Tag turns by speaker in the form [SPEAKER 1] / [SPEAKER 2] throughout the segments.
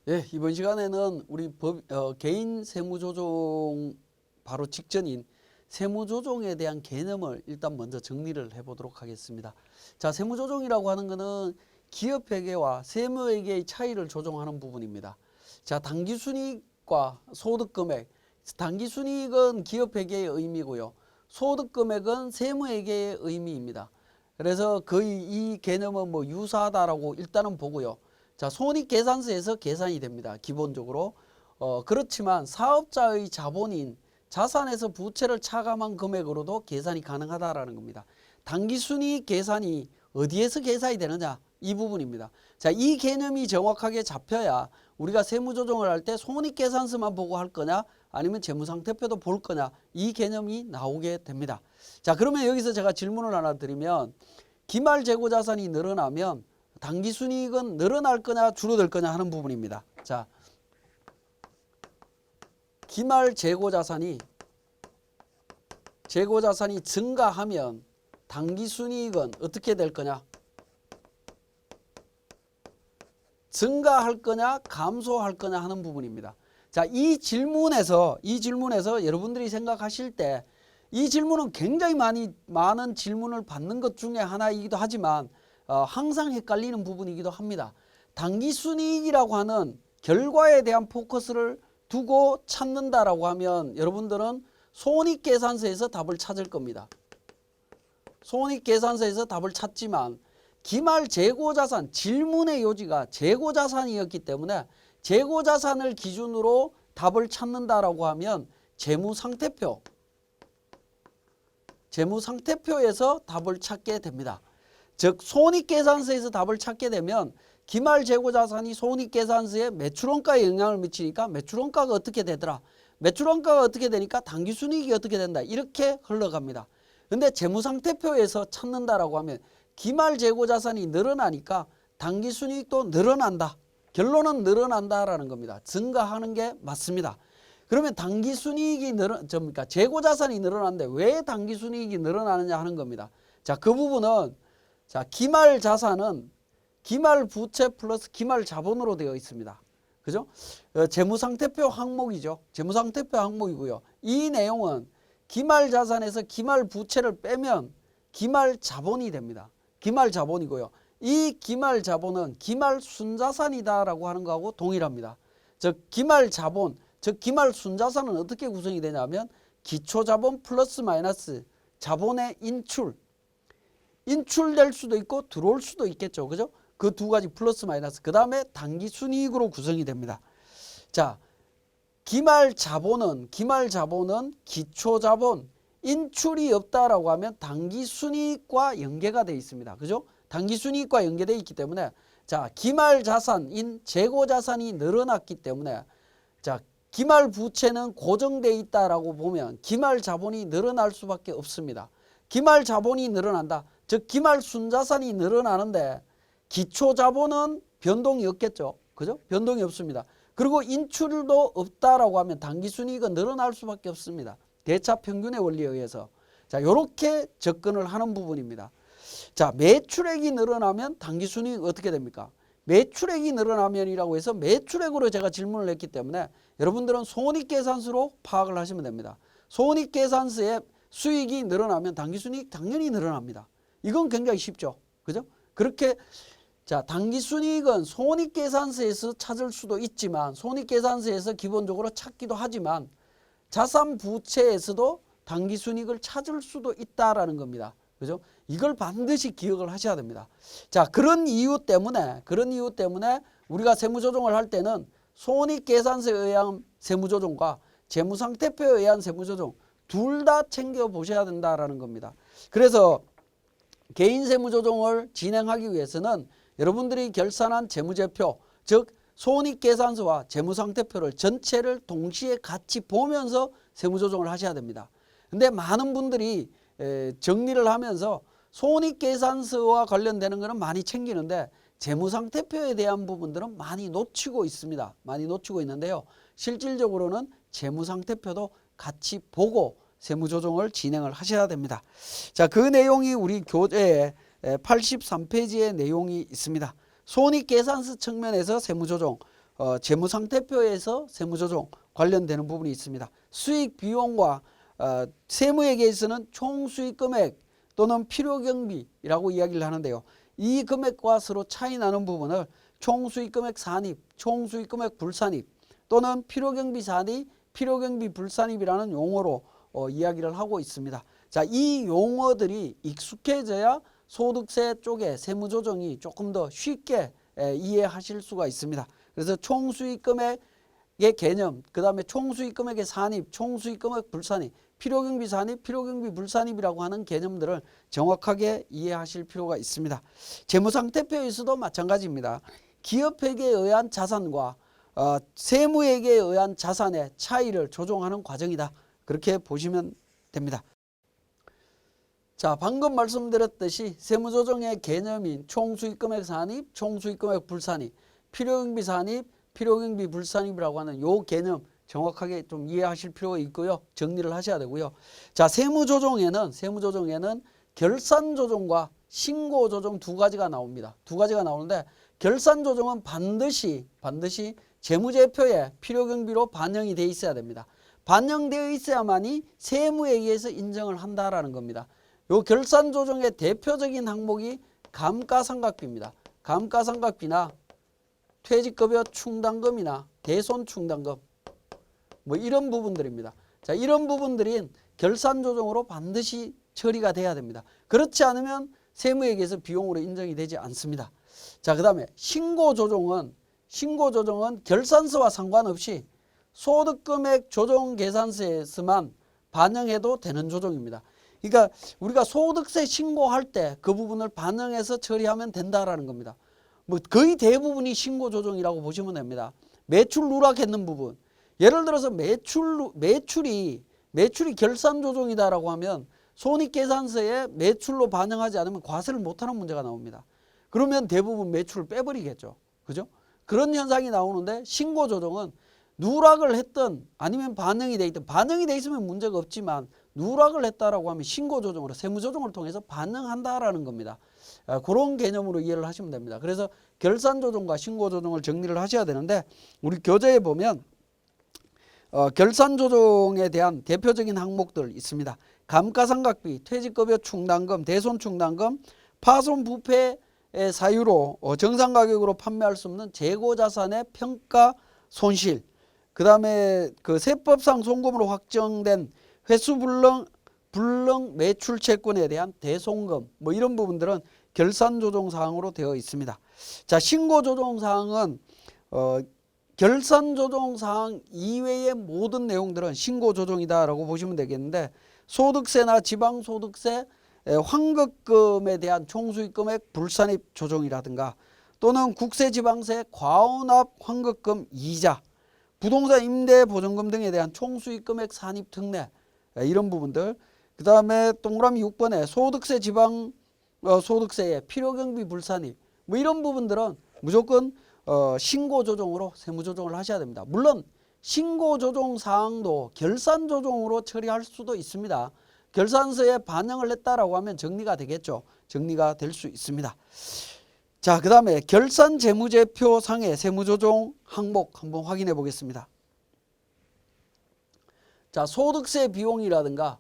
[SPEAKER 1] 예, 이번 시간에는 우리 개인 세무조정 바로 직전인 세무조정에 대한 개념을 일단 먼저 정리를 해보도록 하겠습니다. 자, 세무조정이라고 하는 것은 기업회계와 세무회계의 차이를 조정하는 부분입니다. 자, 당기순이익과 소득금액, 당기순이익은 기업회계의 의미고요. 소득금액은 세무회계의 의미입니다. 그래서 거의 이 개념은 뭐 유사하다라고 일단은 보고요. 자, 손익계산서에서 계산이 됩니다. 기본적으로. 그렇지만 사업자의 자본인 자산에서 부채를 차감한 금액으로도 계산이 가능하다라는 겁니다. 당기순이익 계산이 어디에서 계산이 되느냐? 이 부분입니다. 자, 이 개념이 정확하게 잡혀야 우리가 세무조정을 할 때 손익계산서만 보고 할 거냐 아니면 재무상태표도 볼 거냐 이 개념이 나오게 됩니다. 자, 그러면 여기서 제가 질문을 하나 드리면 기말재고자산이 늘어나면 당기순이익은 늘어날 거냐 줄어들 거냐 하는 부분입니다. 자, 기말재고자산이 증가하면 당기순이익은 어떻게 될 거냐? 증가할 거냐 감소할 거냐 하는 부분입니다. 자, 이 질문에서 여러분들이 생각하실 때 이 질문은 굉장히 많은 질문을 받는 것 중에 하나이기도 하지만 항상 헷갈리는 부분이기도 합니다. 당기순이익이라고 하는 결과에 대한 포커스를 두고 찾는다라고 하면 여러분들은 손익계산서에서 답을 찾을 겁니다. 손익계산서에서 답을 찾지만 기말재고자산, 질문의 요지가 재고자산이었기 때문에 재고자산을 기준으로 답을 찾는다라고 하면 재무상태표에서 답을 찾게 됩니다. 즉 손익계산서에서 답을 찾게 되면 기말재고자산이 손익계산서에 매출원가에 영향을 미치니까 매출원가가 어떻게 되더라. 매출원가가 어떻게 되니까 당기순이익이 어떻게 된다. 이렇게 흘러갑니다. 근데 재무상태표에서 찾는다라고 하면 기말재고자산이 늘어나니까 당기순이익도 늘어난다. 결론은 늘어난다라는 겁니다. 증가하는 게 맞습니다. 그러면 당기순이익이 재고자산이 늘어나는데 왜 당기순이익이 늘어나느냐 하는 겁니다. 자, 그 부분은 자, 기말자산은 기말부채 플러스 기말자본으로 되어 있습니다. 그죠? 재무상태표 항목이죠. 재무상태표 항목이고요. 이 내용은 기말자산에서 기말부채를 빼면 기말자본이 됩니다. 기말자본이고요. 이 기말자본은 기말순자산이다라고 하는 거하고 동일합니다. 즉 기말자본, 즉 기말순자산은 어떻게 구성이 되냐면 기초자본 플러스 마이너스 자본의 인출될 수도 있고 들어올 수도 있겠죠. 그죠? 그 두 가지 플러스 마이너스. 그 다음에 당기순이익으로 구성이 됩니다. 자, 기말자본은 기초자본, 인출이 없다라고 하면 당기순이익과 연계가 되어 있습니다. 그죠? 당기순이익과 연계되어 있기 때문에 자, 기말자산인 재고자산이 늘어났기 때문에 자, 기말부채는 고정되어 있다라고 보면 기말자본이 늘어날 수밖에 없습니다. 기말자본이 늘어난다. 즉 기말순자산이 늘어나는데 기초자본은 변동이 없겠죠. 그죠? 변동이 없습니다. 그리고 인출도 없다라고 하면 당기순이익은 늘어날 수밖에 없습니다. 대차평균의 원리에 의해서. 자, 요렇게 접근을 하는 부분입니다. 자, 매출액이 늘어나면 당기순이익 어떻게 됩니까? 매출액이 늘어나면이라고 해서 매출액으로 제가 질문을 했기 때문에 여러분들은 손익계산서로 파악을 하시면 됩니다. 손익계산서에 수익이 늘어나면 당기순이익 당연히 늘어납니다. 이건 굉장히 쉽죠. 그죠? 그렇게 자, 당기순이익은 손익계산서에서 찾을 수도 있지만 손익계산서에서 기본적으로 찾기도 하지만 자산부채에서도 당기순이익을 찾을 수도 있다라는 겁니다. 그죠? 이걸 반드시 기억을 하셔야 됩니다. 자, 그런 이유 때문에 우리가 세무조정을 할 때는 손익계산서에 의한 세무조정과 재무상태표에 의한 세무조정 둘 다 챙겨보셔야 된다라는 겁니다. 그래서 개인 세무조정을 진행하기 위해서는 여러분들이 결산한 재무제표, 즉 손익계산서와 재무상태표를 전체를 동시에 같이 보면서 세무조정을 하셔야 됩니다. 근데 많은 분들이 정리를 하면서 손익계산서와 관련되는 것은 많이 챙기는데 재무상태표에 대한 부분들은 많이 놓치고 있습니다. 많이 놓치고 있는데요. 실질적으로는 재무상태표도 같이 보고 세무조정을 진행을 하셔야 됩니다. 자, 그 내용이 우리 교재에 83페이지의 내용이 있습니다. 손익계산서 측면에서 세무조정, 재무상태표에서 세무조정 관련되는 부분이 있습니다. 수익 비용과 세무회계에서는 총수익금액 또는 필요경비라고 이야기를 하는데요. 이 금액과 서로 차이 나는 부분을 총수익금액 산입, 총수익금액 불산입 또는 필요경비 산입, 필요경비 불산입이라는 용어로 이야기를 하고 있습니다. 자, 이 용어들이 익숙해져야 소득세 쪽에 세무조정이 조금 더 쉽게 이해하실 수가 있습니다. 그래서 총수익금액의 개념, 그 다음에 총수익금액의 산입, 총수익금액 불산입, 필요경비 산입, 필요경비 불산입이라고 하는 개념들을 정확하게 이해하실 필요가 있습니다. 재무상태표에서도 마찬가지입니다. 기업회계에 의한 자산과 세무회계에 의한 자산의 차이를 조정하는 과정이다. 그렇게 보시면 됩니다. 자, 방금 말씀드렸듯이 세무조정의 개념인 총수익금액 산입, 총수익금액 불산입, 필요경비 산입, 필요경비 불산입이라고 하는 요 개념 정확하게 좀 이해하실 필요가 있고요. 정리를 하셔야 되고요. 자, 세무조정에는 결산조정과 신고조정 두 가지가 나옵니다. 두 가지가 나오는데 결산조정은 반드시 재무제표에 필요경비로 반영이 되어 있어야 됩니다. 반영되어 있어야만이 세무회계에서 인정을 한다라는 겁니다. 요 결산조정의 대표적인 항목이 감가상각비입니다. 감가상각비나 퇴직급여 충당금이나 대손충당금 뭐 이런 부분들입니다. 자, 이런 부분들인 결산조정으로 반드시 처리가 돼야 됩니다. 그렇지 않으면 세무회계에서 비용으로 인정이 되지 않습니다. 자, 그 다음에 신고조정은 결산서와 상관없이 소득금액 조정계산서에서만 반영해도 되는 조정입니다. 그러니까 우리가 소득세 신고할 때 그 부분을 반영해서 처리하면 된다라는 겁니다. 뭐 거의 대부분이 신고조정이라고 보시면 됩니다. 매출 누락했는 부분, 예를 들어서 매출이 결산조정이다라고 하면 손익계산서에 매출로 반영하지 않으면 과세를 못하는 문제가 나옵니다. 그러면 대부분 매출을 빼버리겠죠. 그죠? 그런 현상이 나오는데 신고조정은 누락을 했든 아니면 반영이 돼 있든, 반영이 돼 있으면 문제가 없지만 누락을 했다라고 하면 신고조정으로 세무조정을 통해서 반영한다라는 겁니다. 그런 개념으로 이해를 하시면 됩니다. 그래서 결산조정과 신고조정을 정리를 하셔야 되는데 우리 교재에 보면 결산조정에 대한 대표적인 항목들 있습니다. 감가상각비, 퇴직급여 충당금, 대손충당금, 파손부패의 사유로 정상가격으로 판매할 수 없는 재고자산의 평가손실, 그 다음에 그 세법상 송금으로 확정된 회수불능 매출채권에 대한 대손금 뭐 이런 부분들은 결산조정사항으로 되어 있습니다. 자, 신고조정사항은 결산조정사항 이외의 모든 내용들은 신고조정이다라고 보시면 되겠는데 소득세나 지방소득세, 환급금에 대한 총수익금액 불산입 조정이라든가 또는 국세지방세 과온합 환급금 이자, 부동산 임대보증금 등에 대한 총수익금액 산입 특례 이런 부분들, 그 다음에 동그라미 6번에 소득세 소득세의 필요경비 불산입 뭐 이런 부분들은 무조건 신고조정으로 세무조정을 하셔야 됩니다. 물론 신고조정 사항도 결산조정으로 처리할 수도 있습니다. 결산서에 반영을 했다라고 하면 정리가 되겠죠. 정리가 될 수 있습니다. 자, 그 다음에 결산재무제표상의 세무조정 항목 한번 확인해 보겠습니다. 자, 소득세 비용이라든가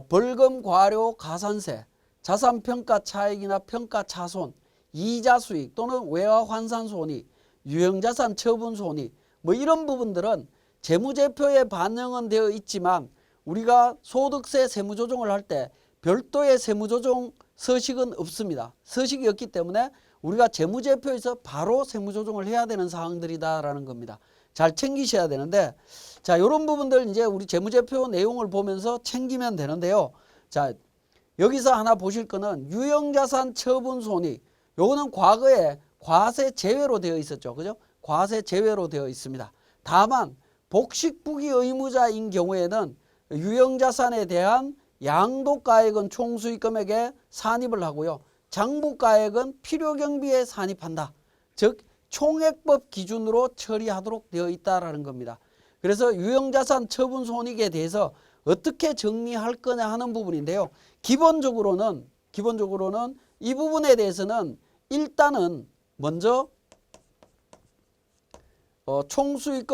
[SPEAKER 1] 벌금, 과료, 가산세, 자산평가 차익이나 평가 차손, 이자 수익 또는 외화 환산 손익, 유형자산 처분 손익 뭐 이런 부분들은 재무제표에 반영은 되어 있지만 우리가 소득세 세무조정을 할 때 별도의 세무조정 서식은 없습니다. 서식이 없기 때문에 우리가 재무제표에서 바로 세무조정을 해야 되는 사항들이다라는 겁니다. 잘 챙기셔야 되는데, 자, 이런 부분들 이제 우리 재무제표 내용을 보면서 챙기면 되는데요. 자, 여기서 하나 보실 거는 유형자산 처분 손익. 요거는 과거에 과세 제외로 되어 있었죠. 그죠? 과세 제외로 되어 있습니다. 다만 복식부기 의무자인 경우에는 유형자산에 대한 양도가액은 총수익금액에 산입을 하고요. 장부가액은 필요경비에 산입한다. 즉 총액법 기준으로 처리하도록 되어 있다라는 겁니다. 그래서 유형자산 처분 손익에 대해서 어떻게 정리할 거냐 하는 부분인데요. 기본적으로는 이 부분에 대해서는 일단은 먼저 총수익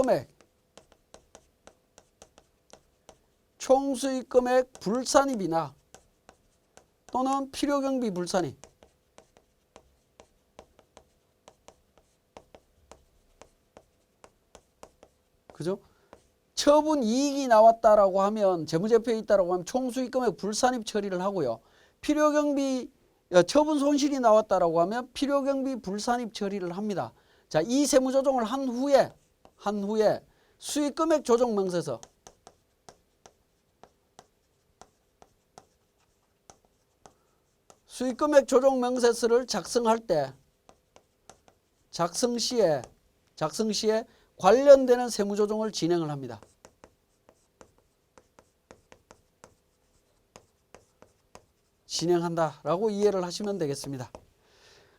[SPEAKER 1] 금액 불산입이나 또는 필요경비 불산입. 그죠? 처분 이익이 나왔다라고 하면, 재무제표에 있다라고 하면 총수익 금액 불산입 처리를 하고요. 필요경비 처분 손실이 나왔다라고 하면 필요경비 불산입 처리를 합니다. 자, 이 세무조정을 한 후에 수익금액 조정 명세서, 수익금액 조정 명세서를 작성할 때 작성 시에 관련되는 세무조정을 진행을 합니다. 진행한다라고 이해를 하시면 되겠습니다.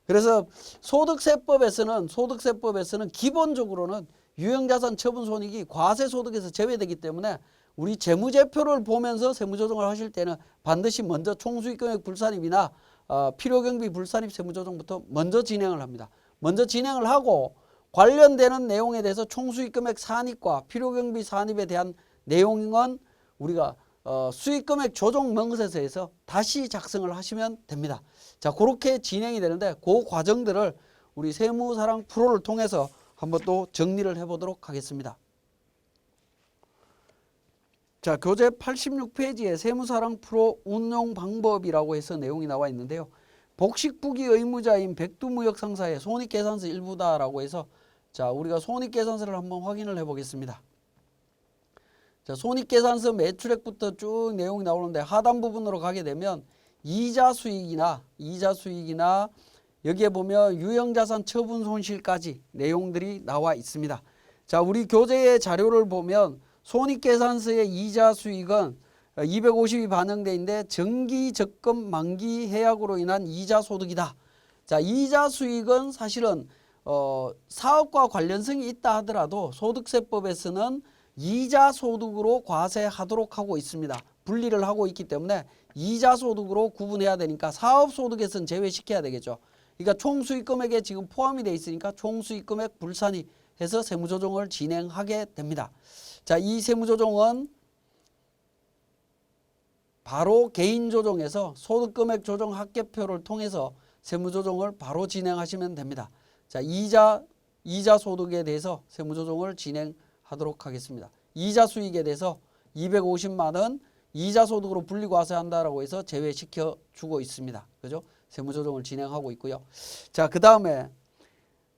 [SPEAKER 1] 그래서 소득세법에서는 기본적으로는 유형자산 처분손익이 과세소득에서 제외되기 때문에 우리 재무제표를 보면서 세무조정을 하실 때는 반드시 먼저 총수익금액 불산입이나 필요경비 불산입 세무조정부터 먼저 진행을 합니다. 먼저 진행을 하고 관련되는 내용에 대해서 총수익금액 산입과 필요경비 산입에 대한 내용은 우리가 수익금액 조정 명세서에서 다시 작성을 하시면 됩니다. 자, 그렇게 진행이 되는데 그 과정들을 우리 세무사랑 프로를 통해서 한번 또 정리를 해보도록 하겠습니다. 자, 교재 86페이지에 세무사랑 프로 운용 방법이라고 해서 내용이 나와 있는데요. 복식부기 의무자인 백두무역상사의 손익계산서 일부다라고 해서, 자, 우리가 손익계산서를 한번 확인을 해보겠습니다. 자, 손익계산서 매출액부터 쭉 내용이 나오는데 하단 부분으로 가게 되면 이자 수익이나 여기에 보면 유형자산 처분 손실까지 내용들이 나와 있습니다. 자, 우리 교재의 자료를 보면 손익계산서의 이자 수익은 250이 반영돼 있는데 정기 적금 만기 해약으로 인한 이자 소득이다. 자, 이자 수익은 사실은 사업과 관련성이 있다 하더라도 소득세법에서는 이자 소득으로 과세하도록 하고 있습니다. 분리를 하고 있기 때문에 이자 소득으로 구분해야 되니까 사업 소득에서는 제외시켜야 되겠죠. 그러니까 총수익 금액에 지금 포함이 되어 있으니까 총수익 금액 불산이 해서 세무조정을 진행하게 됩니다. 자, 이 세무조정은 바로 개인조정에서 소득금액 조정 합계표를 통해서 세무조정을 바로 진행하시면 됩니다. 자, 이자 소득에 대해서 세무조정을 진행하도록 하겠습니다. 이자 수익에 대해서 250만 원 이자 소득으로 분리과세한다라고 해서 제외시켜 주고 있습니다. 그죠? 세무조정을 진행하고 있고요. 자, 그 다음에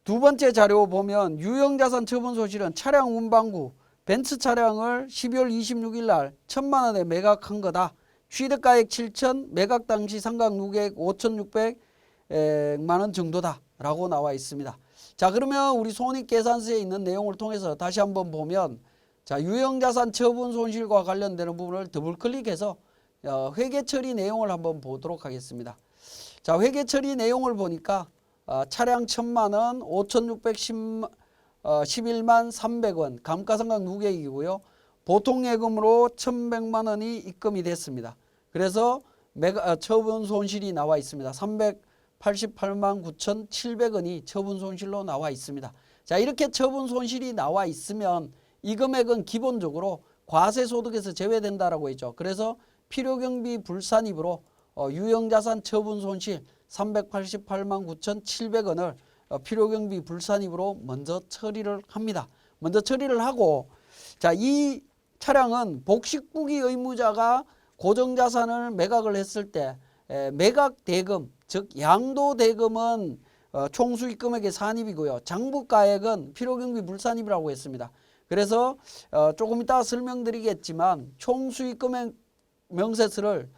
[SPEAKER 1] 두 번째 자료 보면 유형자산 처분 소실은 차량 운반구 벤츠 차량을 12월 26일 날 1,000만 원에 매각한 거다. 취득가액 7천, 매각 당시 상각 누계액 5,600만 원 정도다 라고 나와 있습니다. 자, 그러면 우리 손익계산서에 있는 내용을 통해서 다시 한번 보면, 자, 유형자산 처분 손실과 관련되는 부분을 더블 클릭해서 회계처리 내용을 한번 보도록 하겠습니다. 자, 회계처리 내용을 보니까 차량 1,000만 원, 5,611만 300원 감가상각 누계액이고요. 보통예금으로 1,100만 원이 입금이 됐습니다. 그래서 처분 손실이 나와 있습니다. 388만 9,700원이 처분 손실로 나와 있습니다. 자, 이렇게 처분 손실이 나와 있으면 이 금액은 기본적으로 과세소득에서 제외된다라고 했죠. 그래서 필요경비 불산입으로 유형자산 처분 손실 388만 9,700원을 필요경비 불산입으로 먼저 처리를 합니다. 먼저 처리를 하고, 자, 이 차량은 복식부기 의무자가 고정자산을 매각을 했을 때 매각 대금, 즉 양도 대금은 총수익 금액의 산입이고요. 장부가액은 필요경비 불산입이라고 했습니다. 그래서 조금 이따 설명드리겠지만 총수익 금액 명세서를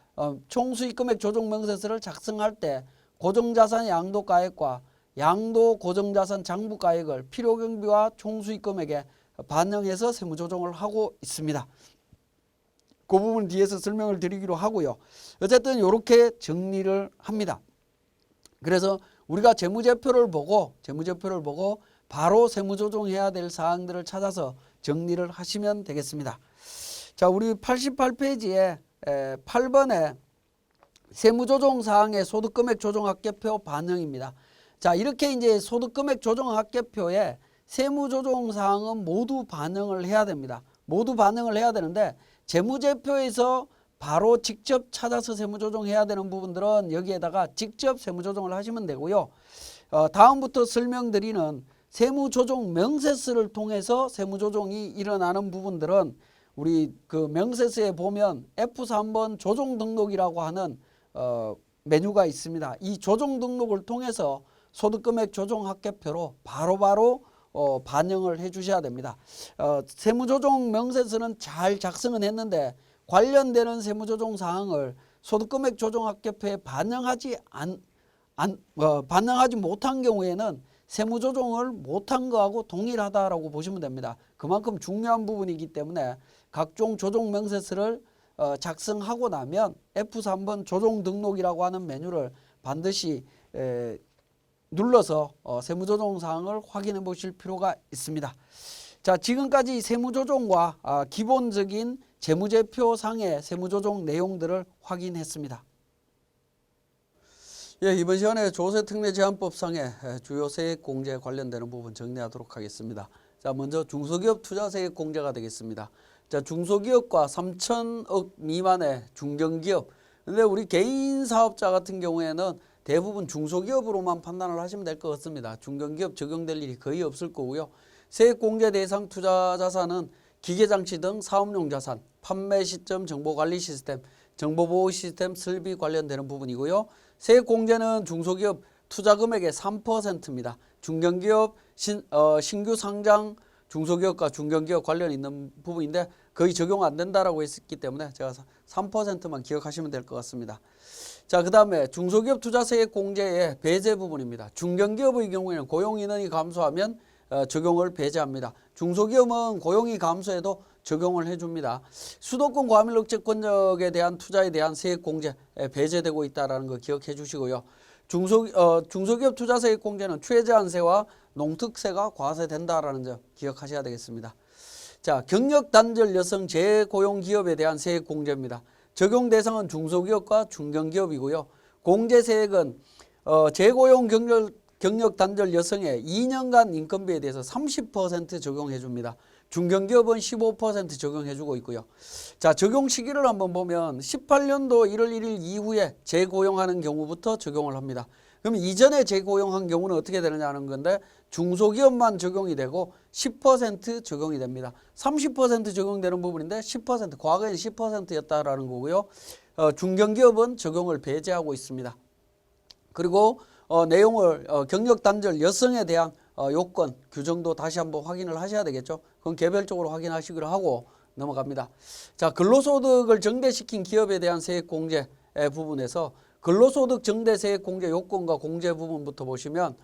[SPEAKER 1] 총수익 금액 조정 명세서를 작성할 때 고정자산 양도가액과 양도 고정자산 장부가액을 필요경비와 총수익 금액에 반영해서 세무조정을 하고 있습니다. 그 부분 뒤에서 설명을 드리기로 하고요. 어쨌든 이렇게 정리를 합니다. 그래서 우리가 재무제표를 보고 바로 세무조정해야 될 사항들을 찾아서 정리를 하시면 되겠습니다. 자, 우리 88페이지에 8번에 세무조정 사항의 소득금액 조정합계표 반영입니다. 자, 이렇게 이제 소득금액 조정합계표에 세무조정 사항은 모두 반영을 해야 됩니다. 모두 반영을 해야 되는데 재무제표에서 바로 직접 찾아서 세무조정해야 되는 부분들은 여기에다가 직접 세무조정을 하시면 되고요. 다음부터 설명드리는 세무조정 명세서를 통해서 세무조정이 일어나는 부분들은 우리 그 명세서에 보면 F3번 조정등록이라고 하는 메뉴가 있습니다. 이 조정등록을 통해서 소득금액 조정합계표로 바로바로 반영을 해 주셔야 됩니다. 세무조정 명세서는 잘 작성은 했는데 관련되는 세무조정 사항을 소득금액 조정합계표에 반영하지 못한 경우에는 세무조정을 못한 거하고 동일하다라고 보시면 됩니다. 그만큼 중요한 부분이기 때문에 각종 조정 명세서를 작성하고 나면 F3번 조정 등록이라고 하는 메뉴를 반드시 눌러서 세무조정 사항을 확인해 보실 필요가 있습니다. 자, 지금까지 세무조정과 기본적인 재무제표상의 세무조정 내용들을 확인했습니다. 예, 이번 시간에 조세특례제한법상의 주요 세액공제 관련되는 부분 정리하도록 하겠습니다. 자, 먼저 중소기업 투자세액공제가 되겠습니다. 자, 중소기업과 3천억 미만의 중견기업. 근데 우리 개인 사업자 같은 경우에는 대부분 중소기업으로만 판단을 하시면 될 것 같습니다. 중견기업 적용될 일이 거의 없을 거고요. 세액공제 대상 투자자산은 기계장치 등 사업용 자산, 판매 시점 정보관리 시스템, 정보보호 시스템 설비 관련되는 부분이고요. 세액공제는 중소기업 투자금액의 3%입니다. 중견기업 신규 상장 중소기업과 중견기업 관련 있는 부분인데 거의 적용 안 된다라고 했기 때문에 제가 3%만 기억하시면 될 것 같습니다. 자, 그 다음에 중소기업 투자세액 공제의 배제 부분입니다. 중견기업의 경우에는 고용인원이 감소하면 적용을 배제합니다. 중소기업은 고용이 감소해도 적용을 해줍니다. 수도권 과밀 억제권적에 대한 투자에 대한 세액 공제 배제되고 있다는 거 기억해 주시고요. 중소기업 투자세액 공제는 최저한세와 농특세가 과세된다라는 점 기억하셔야 되겠습니다. 자, 경력 단절 여성 재고용 기업에 대한 세액 공제입니다. 적용 대상은 중소기업과 중견기업이고요. 공제세액은 재고용 경력 단절 여성의 2년간 인건비에 대해서 30% 적용해 줍니다. 중견기업은 15% 적용해 주고 있고요. 자, 적용 시기를 한번 보면 18년도 1월 1일 이후에 재고용하는 경우부터 적용을 합니다. 그럼 이전에 재고용한 경우는 어떻게 되느냐는 건데 중소기업만 적용이 되고 10% 적용이 됩니다. 30% 적용되는 부분인데 10%, 과거에는 10%였다라는 거고요. 중견기업은 적용을 배제하고 있습니다. 그리고 내용을 경력 단절 여성에 대한 요건 규정도 다시 한번 확인을 하셔야 되겠죠. 그건 개별적으로 확인하시기로 하고 넘어갑니다. 자, 근로소득을 정대시킨 기업에 대한 세액 공제 부분에서 근로소득 정대 세액 공제 요건과 공제 부분부터 보시면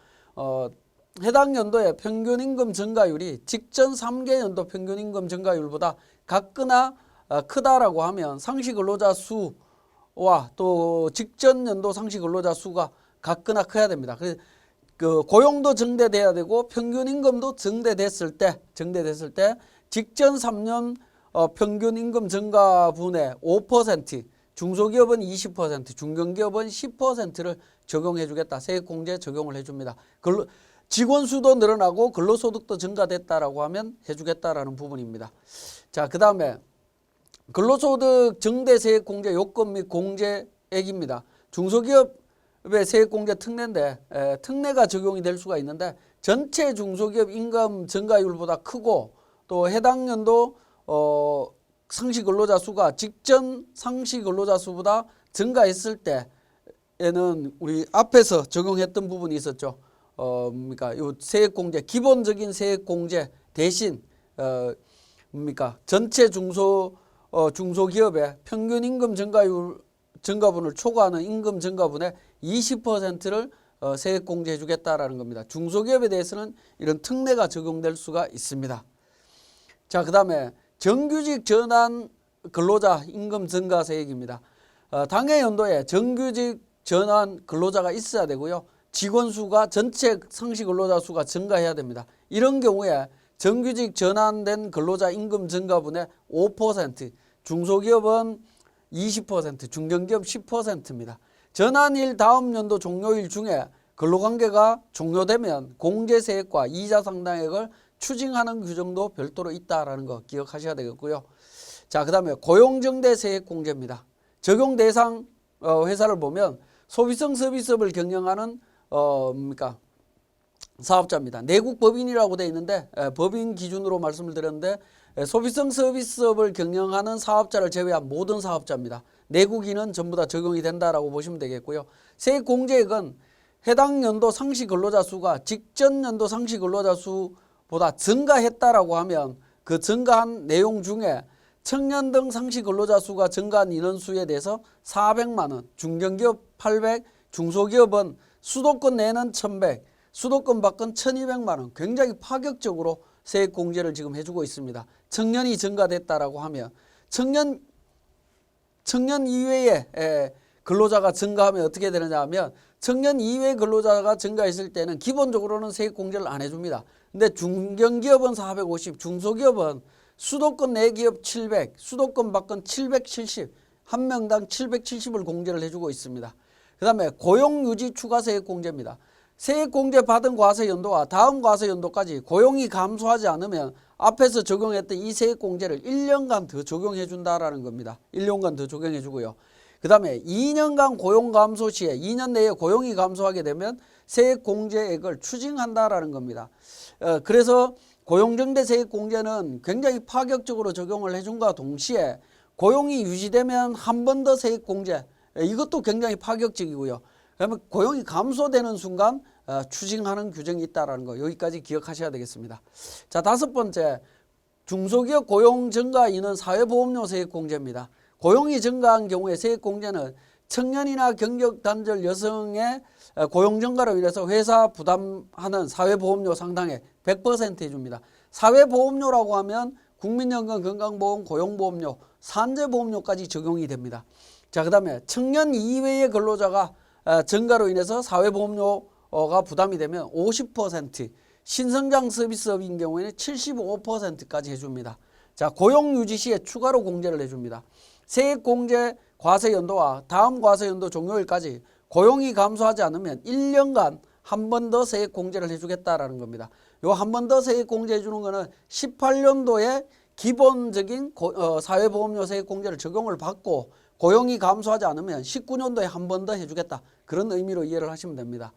[SPEAKER 1] 해당 연도의 평균임금 증가율이 직전 3개 연도 평균임금 증가율보다 같거나 크다라고 하면 상시 근로자 수와 또 직전 연도 상시 근로자 수가 같거나 커야 됩니다. 그래서 그 고용도 증대돼야 되고 평균임금도 증대됐을 때 직전 3년 평균임금 증가분의 5%, 중소기업은 20%, 중견기업은 10%를 적용해 주겠다. 세액공제 적용을 해줍니다. 직원 수도 늘어나고 근로소득도 증가됐다라고 하면 해주겠다라는 부분입니다. 자, 그 다음에 근로소득 정대세액공제 요건 및 공제액입니다. 중소기업의 세액공제 특례인데 특례가 적용이 될 수가 있는데 전체 중소기업 임금 증가율보다 크고 또 해당 연도 상시 근로자 수가 직전 상시 근로자 수보다 증가했을 때에는 우리 앞에서 적용했던 부분이 있었죠. 뭡니까? 요 세액공제, 기본적인 세액공제 대신 전체 중소기업의 평균 임금 증가분을 초과하는 임금 증가분의 20%를 세액공제해 주겠다라는 겁니다. 중소기업에 대해서는 이런 특례가 적용될 수가 있습니다. 자, 그 다음에 정규직 전환 근로자 임금 증가 세액입니다. 당해 연도에 정규직 전환 근로자가 있어야 되고요. 직원 수가 전체 상시 근로자 수가 증가해야 됩니다. 이런 경우에 정규직 전환된 근로자 임금 증가분의 5%, 중소기업은 20%, 중견기업 10%입니다. 전환일 다음 연도 종료일 중에 근로관계가 종료되면 공제세액과 이자 상당액을 추징하는 규정도 별도로 있다라는 거 기억하셔야 되겠고요. 자, 그 다음에 고용정대세액공제입니다. 적용 대상 회사를 보면 소비성 서비스업을 경영하는 사업자입니다. 내국 법인이라고 되어 있는데 법인 기준으로 말씀을 드렸는데 소비성 서비스업을 경영하는 사업자를 제외한 모든 사업자입니다. 내국인은 전부 다 적용이 된다라고 보시면 되겠고요. 세액 공제액은 해당 연도 상시 근로자 수가 직전 연도 상시 근로자 수보다 증가했다라고 하면 그 증가한 내용 중에 청년 등 상시 근로자 수가 증가한 인원수에 대해서 400만 원, 중견기업 800, 중소기업은 수도권 내는 1100, 수도권 밖은 1200만 원, 굉장히 파격적으로 세액 공제를 지금 해주고 있습니다. 청년이 증가됐다라고 하면 청년 이외에 근로자가 증가하면 어떻게 되느냐 하면 청년 이외 근로자가 증가했을 때는 기본적으로는 세액 공제를 안 해줍니다. 근데 중견기업은 450, 중소기업은 수도권 내 기업 700, 수도권 밖은 770, 한 명당 770을 공제를 해주고 있습니다. 그 다음에 고용유지 추가세액 공제입니다. 세액 공제 받은 과세 연도와 다음 과세 연도까지 고용이 감소하지 않으면 앞에서 적용했던 이 세액 공제를 1년간 더 적용해 준다라는 겁니다. 1년간 더 적용해 주고요. 그 다음에 2년간 고용 감소 시에 2년 내에 고용이 감소하게 되면 세액 공제액을 추징한다라는 겁니다. 그래서 고용정대 세액 공제는 굉장히 파격적으로 적용을 해준과 동시에 고용이 유지되면 한 번 더 세액 공제, 이것도 굉장히 파격적이고요. 그러면 고용이 감소되는 순간 추징하는 규정이 있다는 거 여기까지 기억하셔야 되겠습니다. 자, 다섯 번째, 중소기업 고용 증가 인원 사회보험료 세액 공제입니다. 고용이 증가한 경우에 세액 공제는 청년이나 경력 단절 여성의 고용 증가로 인해서 회사 부담하는 사회보험료 상당액 100% 해줍니다. 사회보험료라고 하면 국민연금, 건강보험, 고용보험료, 산재보험료까지 적용이 됩니다. 자, 그 다음에 청년 이외의 근로자가 증가로 인해서 사회보험료가 부담이 되면 50%, 신성장 서비스업인 경우에는 75%까지 해줍니다. 자, 고용유지 시에 추가로 공제를 해줍니다. 세액공제 과세 연도와 다음 과세 연도 종료일까지 고용이 감소하지 않으면 1년간 한 번 더 세액 공제를 해주겠다라는 겁니다. 요 한 번 더 세액 공제해 주는 거는 18년도에 기본적인 사회보험료 세액 공제를 적용을 받고 고용이 감소하지 않으면 19년도에 한 번 더 해주겠다. 그런 의미로 이해를 하시면 됩니다.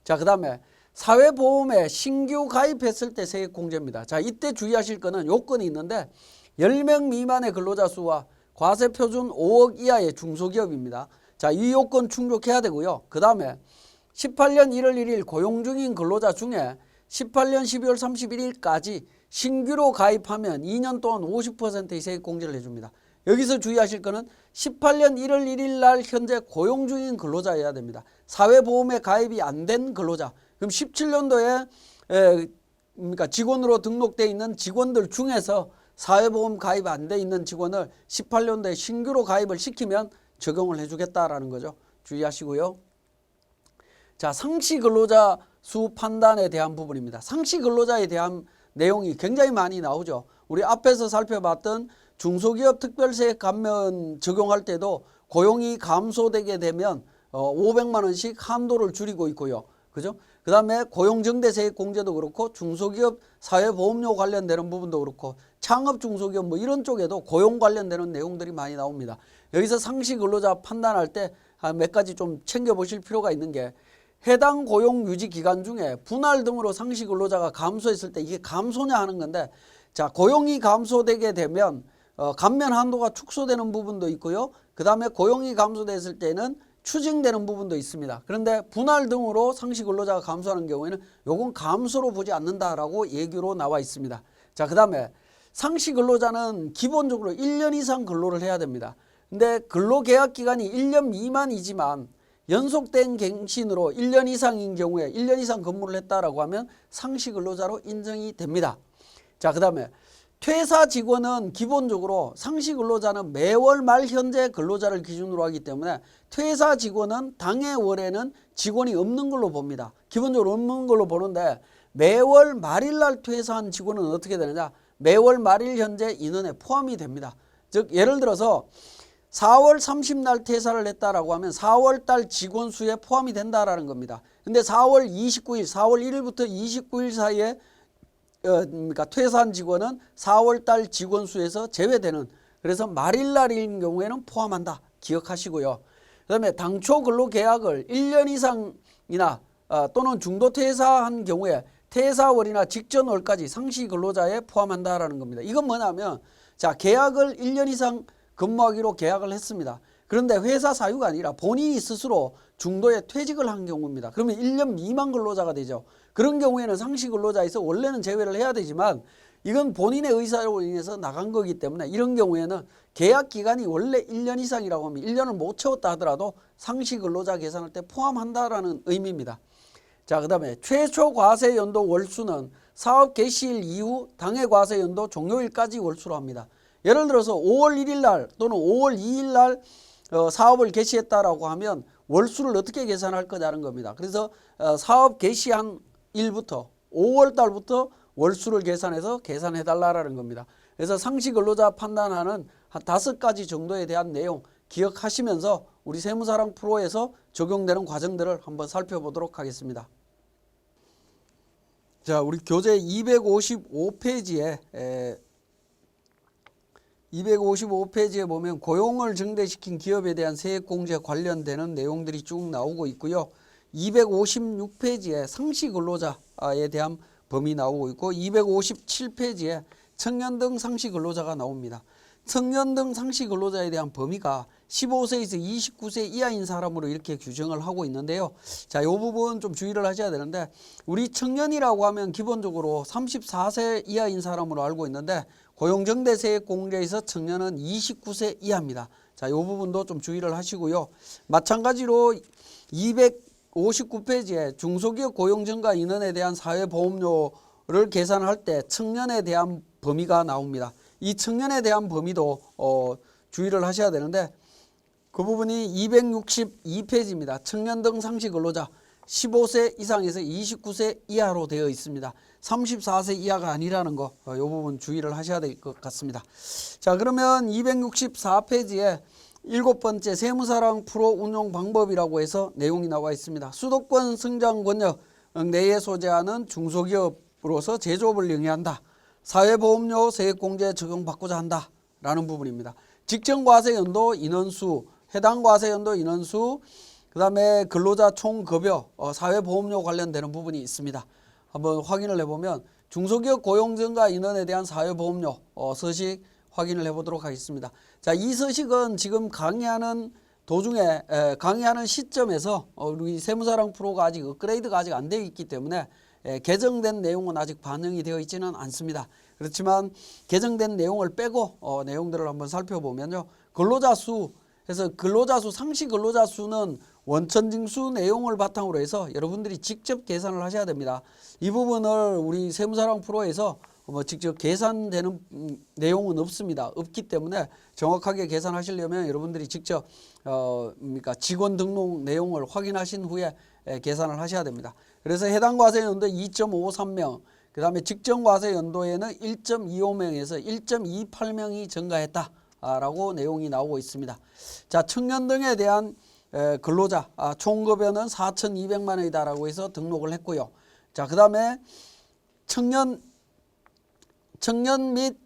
[SPEAKER 1] 자, 그 다음에 사회보험에 신규 가입했을 때 세액 공제입니다. 자, 이때 주의하실 거는 요건이 있는데 10명 미만의 근로자 수와 과세 표준 5억 이하의 중소기업입니다. 자, 이 요건 충족해야 되고요. 그 다음에 18년 1월 1일 고용 중인 근로자 중에 18년 12월 31일까지 신규로 가입하면 2년 동안 50%의 세액 공제를 해줍니다. 여기서 주의하실 거는 18년 1월 1일 날 현재 고용 중인 근로자여야 됩니다. 사회보험에 가입이 안 된 근로자. 그럼 17년도에 그러니까 직원으로 등록되어 있는 직원들 중에서 사회보험 가입 안 돼 있는 직원을 18년도에 신규로 가입을 시키면 적용을 해주겠다라는 거죠. 주의하시고요. 자, 상시 근로자 수 판단에 대한 부분입니다. 상시 근로자에 대한 내용이 굉장히 많이 나오죠. 우리 앞에서 살펴봤던 중소기업 특별세액 감면 적용할 때도 고용이 감소되게 되면 500만 원씩 한도를 줄이고 있고요. 그죠? 그 다음에 고용정대세액 공제도 그렇고 중소기업 사회보험료 관련되는 부분도 그렇고 창업 중소기업 뭐 이런 쪽에도 고용 관련되는 내용들이 많이 나옵니다. 여기서 상시 근로자 판단할 때 몇 가지 좀 챙겨보실 필요가 있는 게 해당 고용 유지 기간 중에 분할 등으로 상시 근로자가 감소했을 때 이게 감소냐 하는 건데, 자, 고용이 감소되게 되면 감면 한도가 축소되는 부분도 있고요. 그 다음에 고용이 감소됐을 때는 추징되는 부분도 있습니다. 그런데 분할 등으로 상시 근로자가 감소하는 경우에는 요건 감소로 보지 않는다라고 얘기로 나와 있습니다. 자, 그 다음에 상시 근로자는 기본적으로 1년 이상 근로를 해야 됩니다. 근데 근로계약 기간이 1년 미만이지만 연속된 갱신으로 1년 이상인 경우에 1년 이상 근무를 했다라고 하면 상시 근로자로 인정이 됩니다. 자, 그 다음에 퇴사 직원은 기본적으로 상시 근로자는 매월 말 현재 근로자를 기준으로 하기 때문에 퇴사 직원은 당해 월에는 직원이 없는 걸로 봅니다. 기본적으로 없는 걸로 보는데 매월 말일 날 퇴사한 직원은 어떻게 되느냐? 매월 말일 현재 인원에 포함이 됩니다. 즉 예를 들어서 4월 30날 퇴사를 했다라고 하면 4월 달 직원 수에 포함이 된다라는 겁니다. 근데 4월 29일, 4월 1일부터 29일 사이에 그러니까 퇴사한 직원은 4월 달 직원 수에서 제외되는, 그래서 말일날인 경우에는 포함한다. 기억하시고요. 그다음에 당초 근로계약을 1년 이상이나 또는 중도 퇴사한 경우에 퇴사월이나 직전월까지 상시 근로자에 포함한다라는 겁니다. 이건 뭐냐면 자, 계약을 1년 이상 근무하기로 계약을 했습니다. 그런데 회사 사유가 아니라 본인이 스스로 중도에 퇴직을 한 경우입니다. 그러면 1년 미만 근로자가 되죠. 그런 경우에는 상시 근로자에서 원래는 제외를 해야 되지만 이건 본인의 의사로 인해서 나간 거기 때문에 이런 경우에는 계약 기간이 원래 1년 이상이라고 하면 1년을 못 채웠다 하더라도 상시 근로자 계산할 때 포함한다라는 의미입니다. 자, 그 다음에 최초 과세 연도 월수는 사업 개시일 이후 당해 과세 연도 종료일까지 월수로 합니다. 예를 들어서 5월 1일 날 또는 5월 2일 날 사업을 개시했다라고 하면 월수를 어떻게 계산할 거냐는 겁니다. 그래서 사업 개시한 일부터 5월 달부터 월수를 계산해서 계산해 달라라는 겁니다. 그래서 상시 근로자 판단하는 한 5가지 정도에 대한 내용 기억하시면서 우리 세무사랑 프로에서 적용되는 과정들을 한번 살펴보도록 하겠습니다. 자, 우리 교재 255페이지에 보면 고용을 증대시킨 기업에 대한 세액공제 관련되는 내용들이 쭉 나오고 있고요. 256페이지에 상시 근로자에 대한 범위 나오고 있고 257페이지에 청년 등 상시 근로자가 나옵니다. 청년 등 상시 근로자에 대한 범위가 15세에서 29세 이하인 사람으로 이렇게 규정을 하고 있는데요. 자, 이 부분 좀 주의를 하셔야 되는데 우리 청년이라고 하면 기본적으로 34세 이하인 사람으로 알고 있는데 고용정대세액공제에서 청년은 29세 이하입니다. 자, 이 부분도 좀 주의를 하시고요. 마찬가지로 259페이지에 중소기업 고용증가 인원에 대한 사회보험료를 계산할 때 청년에 대한 범위가 나옵니다. 이 청년에 대한 범위도 주의를 하셔야 되는데 그 부분이 262페이지입니다. 청년 등 상시 근로자 15세 이상에서 29세 이하로 되어 있습니다. 34세 이하가 아니라는 거, 이 부분 주의를 하셔야 될 것 같습니다. 자, 그러면 264페이지에 7번째 세무사랑 프로 운용 방법이라고 해서 내용이 나와 있습니다. 수도권 성장 권역 내에 소재하는 중소기업으로서 제조업을 영위한다. 사회보험료 세액공제 적용받고자 한다. 라는 부분입니다. 직전과세연도 인원수, 해당 과세연도 인원수, 그 다음에 근로자 총급여, 사회보험료 관련되는 부분이 있습니다. 한번 확인을 해보면 중소기업 고용증가 인원에 대한 사회보험료 서식 확인을 해보도록 하겠습니다. 자, 이 서식은 지금 강의하는 도중에 강의하는 시점에서 우리 세무사랑 프로가 아직 업그레이드가 아직 안 되어 있기 때문에 개정된 내용은 아직 반영이 되어 있지는 않습니다. 그렇지만 개정된 내용을 빼고 내용들을 한번 살펴보면요. 근로자 수 해서 근로자 수, 상시 근로자 수는 원천징수 내용을 바탕으로 해서 여러분들이 직접 계산을 하셔야 됩니다. 이 부분을 우리 세무사랑 프로에서 직접 계산되는 내용은 없습니다. 없기 때문에 정확하게 계산하시려면 여러분들이 직접 그러니까 직원 등록 내용을 확인하신 후에 계산을 하셔야 됩니다. 그래서 해당 과세 연도 2.53명, 그 다음에 직전 과세 연도에는 1.25명에서 1.28명이 증가했다라고 내용이 나오고 있습니다. 자, 청년 등에 대한 근로자 총급여는 4,200만 원이다라고 해서 등록을 했고요. 자, 그 다음에 청년 및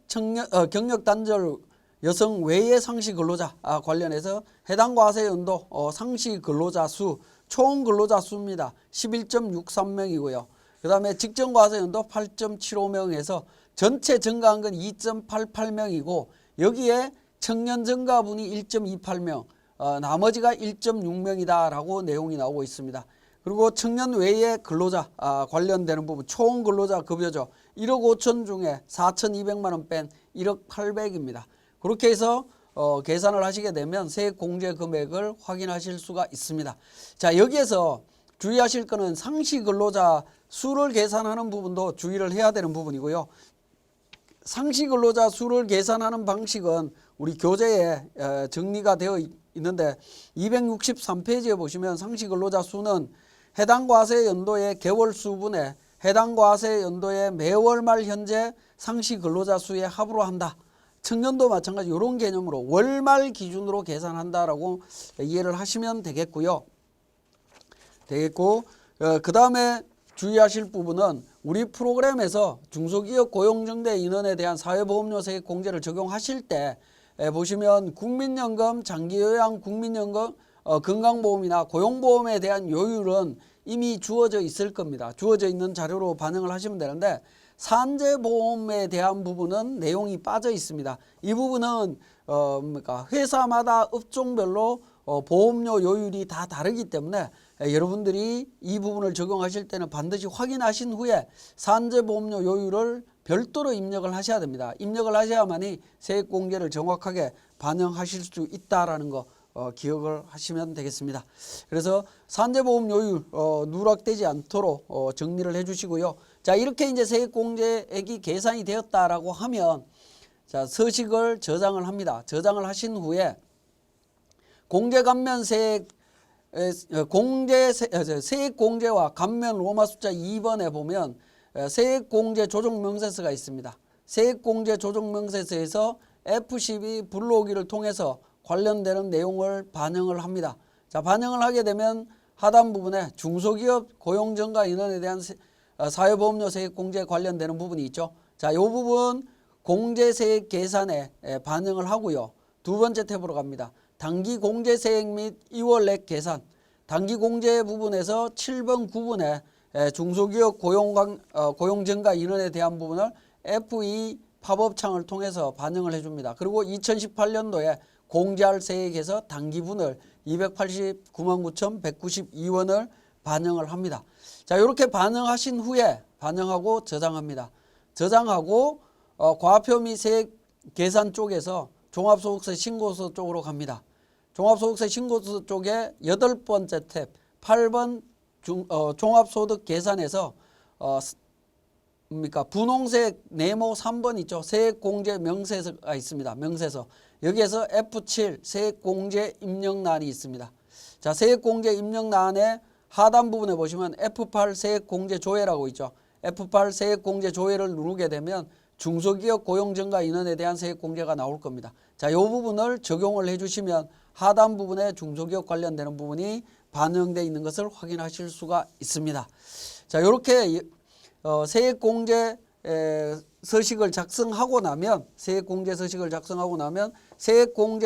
[SPEAKER 1] 경력 단절 여성 외의 상시 근로자 관련해서 해당 과세 연도 상시 근로자 수 총 근로자 수입니다. 11.63명이고요. 그 다음에 직전 과세 연도 8.75명에서 전체 증가한 건 2.88명이고 여기에 청년 증가분이 1.28명, 나머지가 1.6명이다 라고 내용이 나오고 있습니다. 그리고 청년 외의 근로자 관련되는 부분 총 근로자 급여죠. 1억 5천 중에 4,200만 원 뺀 1억 800입니다. 그렇게 해서 계산을 하시게 되면 세액공제 금액을 확인하실 수가 있습니다. 자, 여기에서 주의하실 거는 상시 근로자 수를 계산하는 부분도 주의를 해야 되는 부분이고요. 상시 근로자 수를 계산하는 방식은 우리 교재에 정리가 되어 있는데 263페이지에 보시면 상시 근로자 수는 해당 과세 연도의 개월 수분에 해당 과세 연도의 매월 말 현재 상시 근로자 수의 합으로 한다. 청년도 마찬가지 이런 개념으로 월말 기준으로 계산한다라고 이해를 하시면 되겠고요. 그 다음에 주의하실 부분은 우리 프로그램에서 중소기업 고용정대 인원에 대한 사회보험료 세액 공제를 적용하실 때 보시면 국민연금, 장기요양 국민연금, 건강보험이나 고용보험에 대한 요율은 이미 주어져 있을 겁니다. 주어져 있는 자료로 반영을 하시면 되는데 산재보험에 대한 부분은 내용이 빠져 있습니다. 이 부분은 회사마다 업종별로 보험료 요율이 다 다르기 때문에 여러분들이 이 부분을 적용하실 때는 반드시 확인하신 후에 산재보험료 요율을 별도로 입력을 하셔야 됩니다. 입력을 하셔야만이 세액공제를 정확하게 반영하실 수 있다라는 거 기억을 하시면 되겠습니다. 그래서 산재보험 요율 누락되지 않도록 정리를 해주시고요. 자, 이렇게 이제 세액공제액이 계산이 되었다라고 하면 자, 서식을 저장을 합니다. 저장을 하신 후에 세액공제와 감면 로마 숫자 2번에 보면 세액공제 조정명세서가 있습니다. 세액공제 조정명세서에서 F12 불러오기를 통해서 관련되는 내용을 반영을 합니다. 자, 반영을 하게 되면 하단 부분에 중소기업 고용정가 인원에 대한 사회보험료 세액공제 관련되는 부분이 있죠. 자, 이 부분 공제세액 계산에 반영을 하고요. 두 번째 탭으로 갑니다. 단기 공제세액 및 2월액 계산. 단기 공제 부분에서 7번 9분에 중소기업 고용정가 인원에 대한 부분을 F2 팝업창을 통해서 반영을 해줍니다. 그리고 2018년도에 공제할 세액에서 단기분을 289만 9,192원을 반영을 합니다. 자, 이렇게 반영하신 후에 반영하고 저장합니다. 저장하고 과표 및 세액 계산 쪽에서 종합소득세 신고서 쪽으로 갑니다. 종합소득세 신고서 쪽에 8번째 탭 8번 종합소득 계산에서 분홍색 네모 3번 있죠. 세액공제 명세서가 있습니다. 명세서. 여기에서 F7 세액공제 입력란이 있습니다. 자, 세액공제 입력란에 하단 부분에 보시면 F8 세액공제 조회라고 있죠. F8 세액공제 조회를 누르게 되면 중소기업 고용정가 인원에 대한 세액공제가 나올 겁니다. 자, 이 부분을 적용을 해주시면 하단 부분에 중소기업 관련되는 부분이 반영되어 있는 것을 확인하실 수가 있습니다. 자, 이렇게 세액공제 서식을 작성하고 나면 세액공제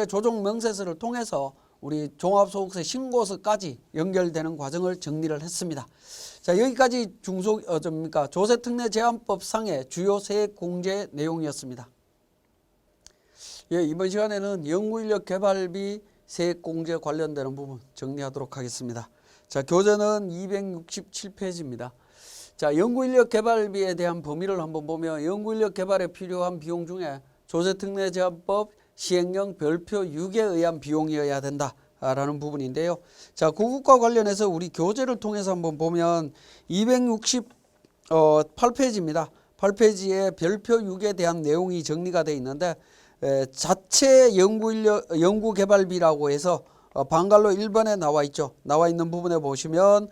[SPEAKER 1] 조정 명세서를 통해서 우리 종합소득세 신고서까지 연결되는 과정을 정리를 했습니다. 자, 여기까지 조세특례제한법상의 주요 세액공제 내용이었습니다. 예, 이번 시간에는 연구인력 개발비 세액공제 관련되는 부분 정리하도록 하겠습니다. 자, 교재는 267페이지입니다. 자, 연구인력 개발비에 대한 범위를 한번 보면 연구인력 개발에 필요한 비용 중에 조세특례제한법 시행령 별표 6에 의한 비용이어야 된다라는 부분인데요. 자, 그것과 관련해서 우리 교재를 통해서 한번 보면 268페이지입니다. 8페이지에 별표 6에 대한 내용이 정리가 되어 있는데 자체 연구개발비라고 해서 방갈로 1번에 나와 있죠. 나와 있는 부분에 보시면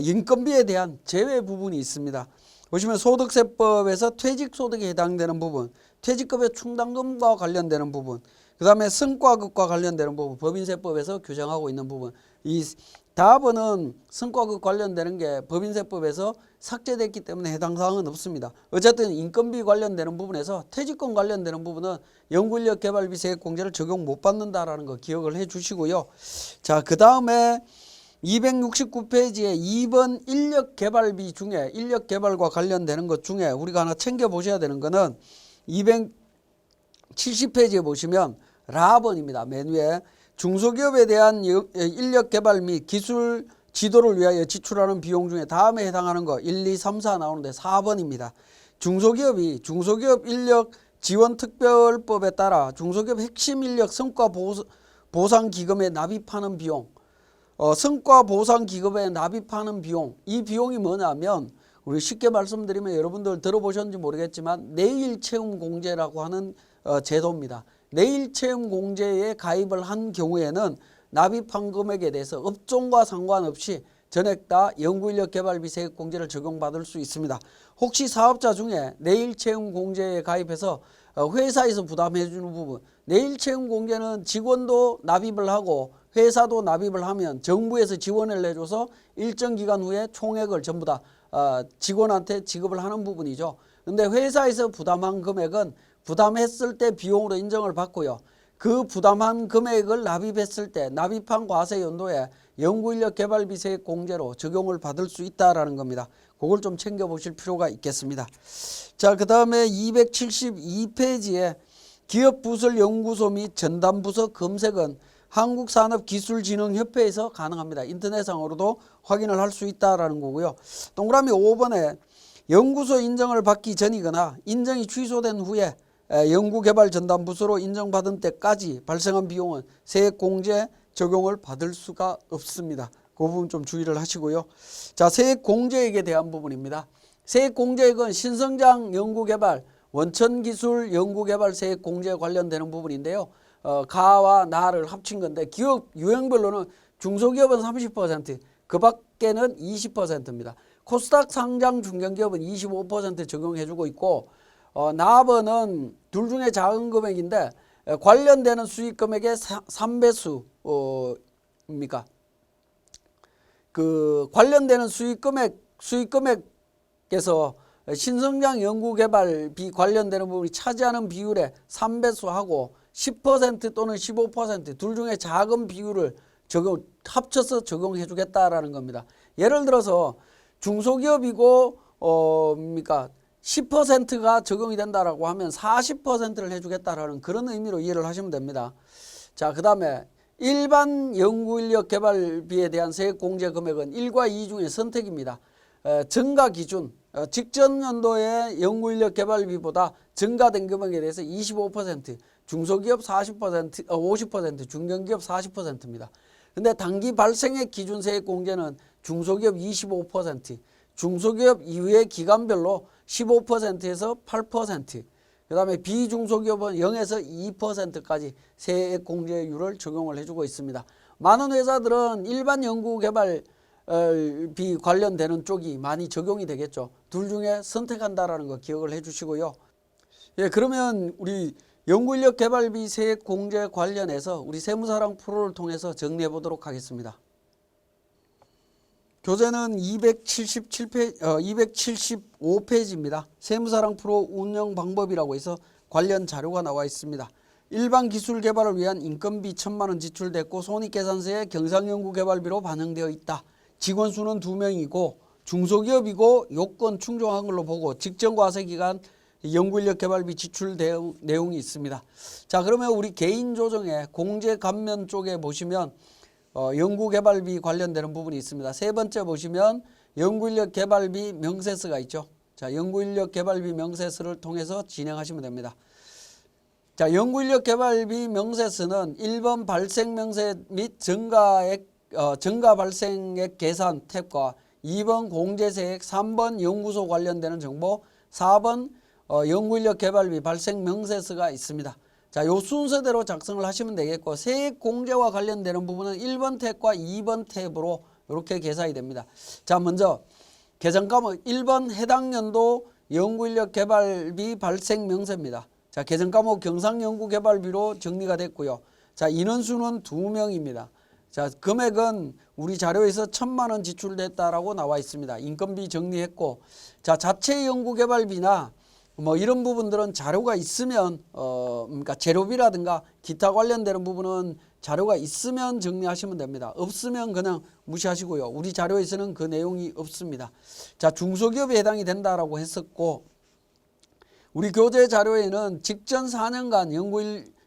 [SPEAKER 1] 인건비에 대한 제외 부분이 있습니다. 보시면 소득세법에서 퇴직소득에 해당되는 부분, 퇴직급여 충당금과 관련되는 부분, 그 다음에 성과급과 관련되는 부분, 법인세법에서 규정하고 있는 부분. 이 답은 성과급 관련되는 게 법인세법에서 삭제됐기 때문에 해당 사항은 없습니다. 어쨌든 인건비 관련되는 부분에서 퇴직금 관련되는 부분은 연구인력 개발비 세액공제를 적용 못 받는다라는 거 기억을 해 주시고요. 자, 그 다음에 269페이지에 2번 인력 개발비 중에 인력 개발과 관련되는 것 중에 우리가 하나 챙겨 보셔야 되는 거는 270페이지에 보시면 라번입니다. 맨 위에 중소기업에 대한 인력 개발 및 기술 지도를 위하여 지출하는 비용 중에 다음에 해당하는 거 1, 2, 3, 4 나오는데 4번입니다. 중소기업 인력 지원 특별법에 따라 중소기업 핵심 인력 성과 보상 기금에 납입하는 비용, 성과 보상 기금에 납입하는 비용, 이 비용이 뭐냐면 우리 쉽게 말씀드리면 여러분들 들어보셨는지 모르겠지만 내일 채움 공제라고 하는 제도입니다. 내일 채움 공제에 가입을 한 경우에는 납입한 금액에 대해서 업종과 상관없이 전액 다 연구인력 개발비 세액 공제를 적용받을 수 있습니다. 혹시 사업자 중에 내일 채움 공제에 가입해서 회사에서 부담해 주는 부분. 내일채용 공제는 직원도 납입을 하고 회사도 납입을 하면 정부에서 지원을 해줘서 일정 기간 후에 총액을 전부 다 직원한테 지급을 하는 부분이죠. 근데 회사에서 부담한 금액은 부담했을 때 비용으로 인정을 받고요. 그 부담한 금액을 납입했을 때 납입한 과세 연도에 연구인력 개발비 세액 공제로 적용을 받을 수 있다라는 겁니다. 그걸 좀 챙겨보실 필요가 있겠습니다. 자, 그 다음에 272페이지에 기업부설연구소 및 전담부서 검색은 한국산업기술진흥협회에서 가능합니다. 인터넷상으로도 확인을 할 수 있다라는 거고요. 동그라미 5번에 연구소 인정을 받기 전이거나 인정이 취소된 후에 연구개발전담부서로 인정받은 때까지 발생한 비용은 세액공제 적용을 받을 수가 없습니다. 그 부분 좀 주의를 하시고요. 자, 세액공제액에 대한 부분입니다. 세액공제액은 신성장 연구개발, 원천기술 연구개발 세액공제에 관련되는 부분인데요. 가와 나를 합친 건데 기업 유형별로는 중소기업은 30%, 그 밖에는 20%입니다. 코스닥 상장 중견기업은 25% 적용해주고 있고 납은 둘 중에 작은 금액인데 관련되는 수익 금액의 3배수입니까? 그 관련되는 수익 금액에서 신성장 연구개발비 관련되는 부분이 차지하는 비율의 3배수하고 10% 또는 15% 둘 중에 작은 비율을 합쳐서 적용해 주겠다라는 겁니다. 예를 들어서 중소기업이고 10%가 적용이 된다라고 하면 40%를 해주겠다라는 그런 의미로 이해를 하시면 됩니다. 자, 그 다음에 일반 연구인력 개발비에 대한 세액 공제 금액은 1과 2 중에 선택입니다. 증가 기준, 직전 연도의 연구인력 개발비보다 증가된 금액에 대해서 25%, 중소기업 40%, 50%, 중견기업 40%입니다. 근데 단기 발생액 기준 세액 공제는 중소기업 25%, 중소기업 이후의 기간별로 15%에서 8%, 그 다음에 비중소기업은 0에서 2%까지 세액 공제율을 적용을 해주고 있습니다. 많은 회사들은 일반 연구개발비 관련되는 쪽이 많이 적용이 되겠죠. 둘 중에 선택한다라는 거 기억을 해주시고요. 예, 그러면 우리 연구인력 개발비 세액 공제 관련해서 우리 세무사랑 프로를 통해서 정리해 보도록 하겠습니다. 교재는 275페이지입니다. 세무사랑 프로 운영 방법이라고 해서 관련 자료가 나와 있습니다. 일반 기술 개발을 위한 인건비 1,000만 원 지출됐고 손익계산서에 경상연구개발비로 반영되어 있다. 직원 수는 2명이고 중소기업이고 요건 충족한 걸로 보고 직전과세기간 연구인력 개발비 지출 내용이 있습니다. 자, 그러면 우리 개인 조정에 공제 감면 쪽에 보시면 연구개발비 관련되는 부분이 있습니다. 세 번째 보시면 연구인력 개발비 명세서가 있죠. 자, 연구인력 개발비 명세서를 통해서 진행하시면 됩니다. 자, 연구인력 개발비 명세서는 1번 발생 명세 및 증가 발생액 계산 탭과 2번 공제세액, 3번 연구소 관련되는 정보, 4번 연구인력 개발비 발생 명세서가 있습니다. 자, 요 순서대로 작성을 하시면 되겠고 세액 공제와 관련되는 부분은 1번 탭과 2번 탭으로 이렇게 계산이 됩니다. 자, 먼저 계산 과목 1번 해당 연도 연구인력 개발비 발생 명세입니다. 자, 계산 과목 경상연구개발비로 정리가 됐고요. 자, 인원수는 2명입니다. 자, 금액은 우리 자료에서 1,000만 원 지출됐다라고 나와 있습니다. 인건비 정리했고, 자, 자체 연구개발비나 뭐 이런 부분들은 자료가 있으면 그러니까 재료비라든가 기타 관련되는 부분은 자료가 있으면 정리하시면 됩니다. 없으면 그냥 무시하시고요. 우리 자료에서는 그 내용이 없습니다. 자, 중소기업에 해당이 된다라고 했었고 우리 교재 자료에는 직전 4년간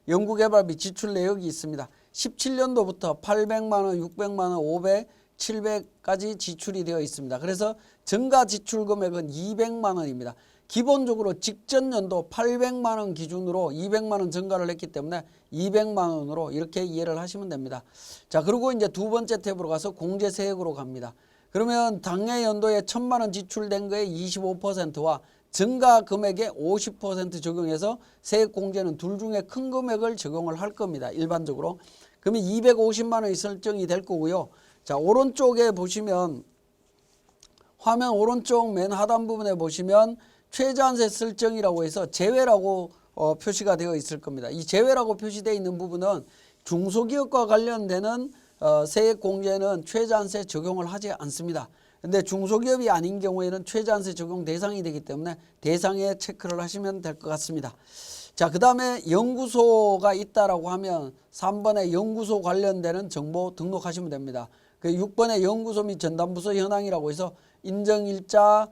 [SPEAKER 1] 연구개발비 지출 내역이 있습니다. 17년도부터 800만 원, 600만 원, 500, 700까지 지출이 되어 있습니다. 그래서 증가 지출 금액은 200만 원입니다. 기본적으로 직전 연도 800만 원 기준으로 200만 원 증가를 했기 때문에 200만 원으로 이렇게 이해를 하시면 됩니다. 자, 그리고 이제 두 번째 탭으로 가서 공제세액으로 갑니다. 그러면 당해 연도에 1,000만 원 지출된 거에 25%와 증가 금액에 50% 적용해서 세액 공제는 둘 중에 큰 금액을 적용을 할 겁니다. 일반적으로. 그러면 250만 원이 설정이 될 거고요. 자, 오른쪽에 보시면 화면 오른쪽 맨 하단 부분에 보시면 최저한세 설정이라고 해서 제외라고 표시가 되어 있을 겁니다. 이 제외라고 표시되어 있는 부분은 중소기업과 관련되는 세액공제는 최저한세 적용을 하지 않습니다. 근데 중소기업이 아닌 경우에는 최저한세 적용 대상이 되기 때문에 대상에 체크를 하시면 될 것 같습니다. 자, 그 다음에 연구소가 있다라고 하면 3번에 연구소 관련되는 정보 등록하시면 됩니다. 그 6번에 연구소 및 전담부서 현황이라고 해서 인정일자,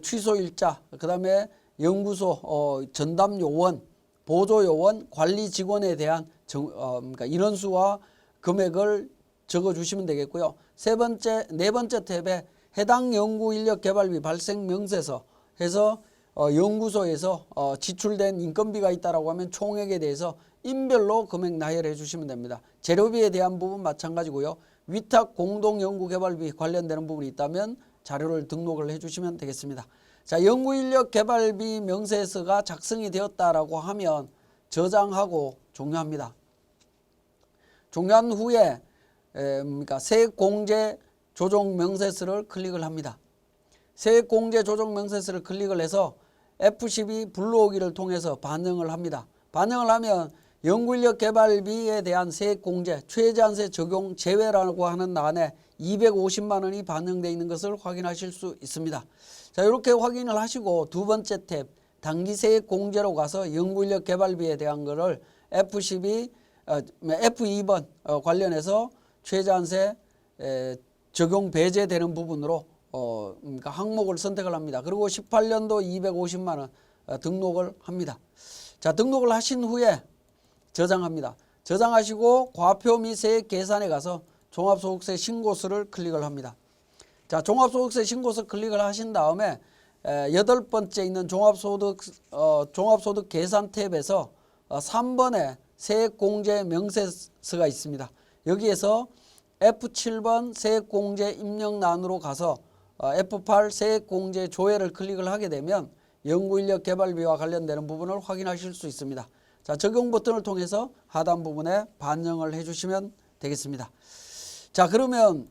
[SPEAKER 1] 취소일자, 그 다음에 연구소, 전담요원, 보조요원, 관리직원에 대한 그러니까 인원수와 금액을 적어주시면 되겠고요. 네 번째 탭에 해당 연구인력개발비 발생 명세서 해서 연구소에서 지출된 인건비가 있다라고 하면 총액에 대해서 인별로 금액 나열해 주시면 됩니다. 재료비에 대한 부분 마찬가지고요. 위탁 공동연구개발비 관련되는 부분이 있다면 자료를 등록을 해 주시면 되겠습니다. 자, 연구인력개발비 명세서가 작성이 되었다라고 하면 저장하고 종료합니다. 종료한 후에 세액공제 조정 명세서를 클릭을 합니다. 세액공제 조정 명세서를 클릭을 해서 F12 불러오기를 통해서 반영을 합니다. 반영을 하면 연구인력 개발비에 대한 세액공제 최저한세 적용 제외라고 하는 안에 250만 원이 반영되어 있는 것을 확인하실 수 있습니다. 자, 이렇게 확인을 하시고 두 번째 탭 단기세액공제로 가서 연구인력 개발비에 대한 거를 F2번 관련해서 최저한세 적용 배제되는 부분으로 그러니까 항목을 선택을 합니다. 그리고 18년도 250만 원 등록을 합니다. 자, 등록을 하신 후에 저장합니다. 저장하시고 과표 및 세액 계산에 가서 종합소득세 신고서를 클릭을 합니다. 자, 종합소득세 신고서 클릭을 하신 다음에 8번째 있는 종합소득 계산 탭에서 3번에 세액공제 명세서가 있습니다. 여기에서 F7번 세액공제 입력란으로 가서 F8 세액공제 조회를 클릭을 하게 되면 연구인력 개발비와 관련되는 부분을 확인하실 수 있습니다. 자, 적용 버튼을 통해서 하단 부분에 반영을 해주시면 되겠습니다. 자, 그러면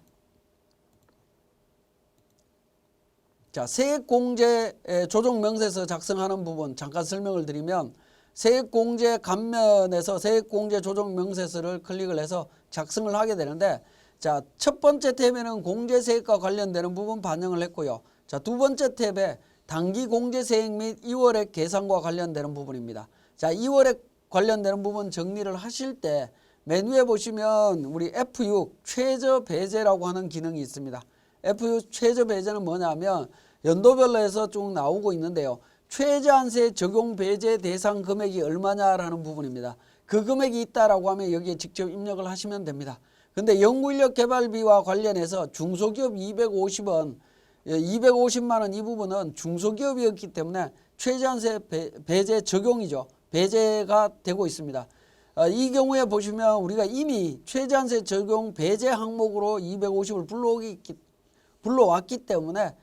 [SPEAKER 1] 세액공제 조정 명세서 작성하는 부분 잠깐 설명을 드리면 세액공제 감면에서 세액공제 조정 명세서를 클릭을 해서 작성을 하게 되는데 자, 첫 번째 탭에는 공제세액과 관련되는 부분 반영을 했고요. 자, 두 번째 탭에 단기공제세액 및 2월액 계산과 관련되는 부분입니다. 자, 2월액 관련되는 부분 정리를 하실 때 맨 위에 보시면 우리 F6 최저 배제라고 하는 기능이 있습니다. F6 최저 배제는 뭐냐면 연도별로 해서 쭉 나오고 있는데요. 최저한세 적용 배제 대상 금액이 얼마냐라는 부분입니다. 그 금액이 있다라고 하면 여기에 직접 입력을 하시면 됩니다. 근데 연구인력 개발비와 관련해서 중소기업 250원, 250만 원 이 부분은 중소기업이었기 때문에 최저한세 배제 적용이죠. 배제가 되고 있습니다. 이 경우에 보시면 우리가 이미 최저한세 적용 배제 항목으로 250을 불러왔기 때문에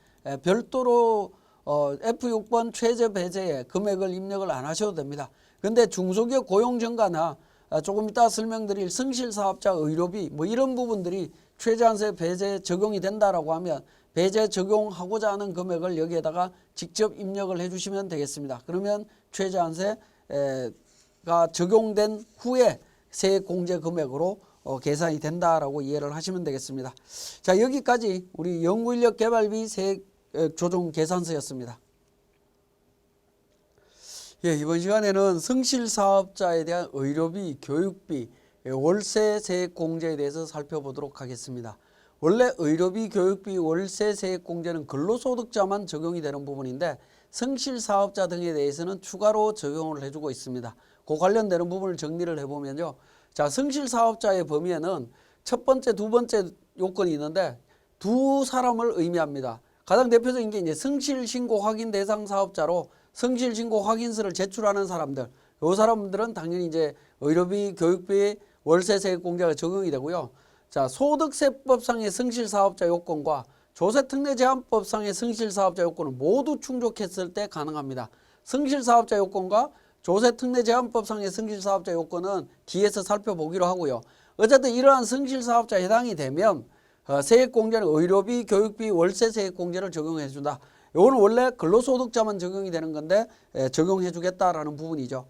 [SPEAKER 1] 별도로 F6번 최저 배제에 금액을 입력을 안 하셔도 됩니다. 근데 중소기업 고용정가나 조금 이따 설명드릴 성실사업자 의료비 뭐 이런 부분들이 최저한세 배제 적용이 된다라고 하면 배제 적용하고자 하는 금액을 여기에다가 직접 입력을 해주시면 되겠습니다. 그러면 최저한세가 적용된 후에 세액공제 금액으로 계산이 된다라고 이해를 하시면 되겠습니다. 자, 여기까지 우리 연구인력 개발비 세액 조정 계산서였습니다. 예, 이번 시간에는 성실사업자에 대한 의료비, 교육비, 월세 세액공제에 대해서 살펴보도록 하겠습니다. 원래 의료비, 교육비, 월세 세액공제는 근로소득자만 적용이 되는 부분인데 성실사업자 등에 대해서는 추가로 적용을 해주고 있습니다. 그 관련되는 부분을 정리를 해보면요. 자, 성실사업자의 범위에는 첫 번째, 두 번째 요건이 있는데 두 사람을 의미합니다. 가장 대표적인 게 이제 성실신고 확인 대상 사업자로 성실신고 확인서를 제출하는 사람들, 이 사람들은 당연히 이제 의료비, 교육비, 월세세액공제가 적용이 되고요. 자, 소득세법상의 성실사업자 요건과 조세특례제한법상의 성실사업자 요건은 모두 충족했을 때 가능합니다. 성실사업자 요건과 조세특례제한법상의 성실사업자 요건은 뒤에서 살펴보기로 하고요. 어쨌든 이러한 성실사업자에 해당이 되면 세액공제는 의료비, 교육비, 월세세액공제를 적용해 준다. 이거는 원래 근로소득자만 적용이 되는 건데 적용해 주겠다라는 부분이죠.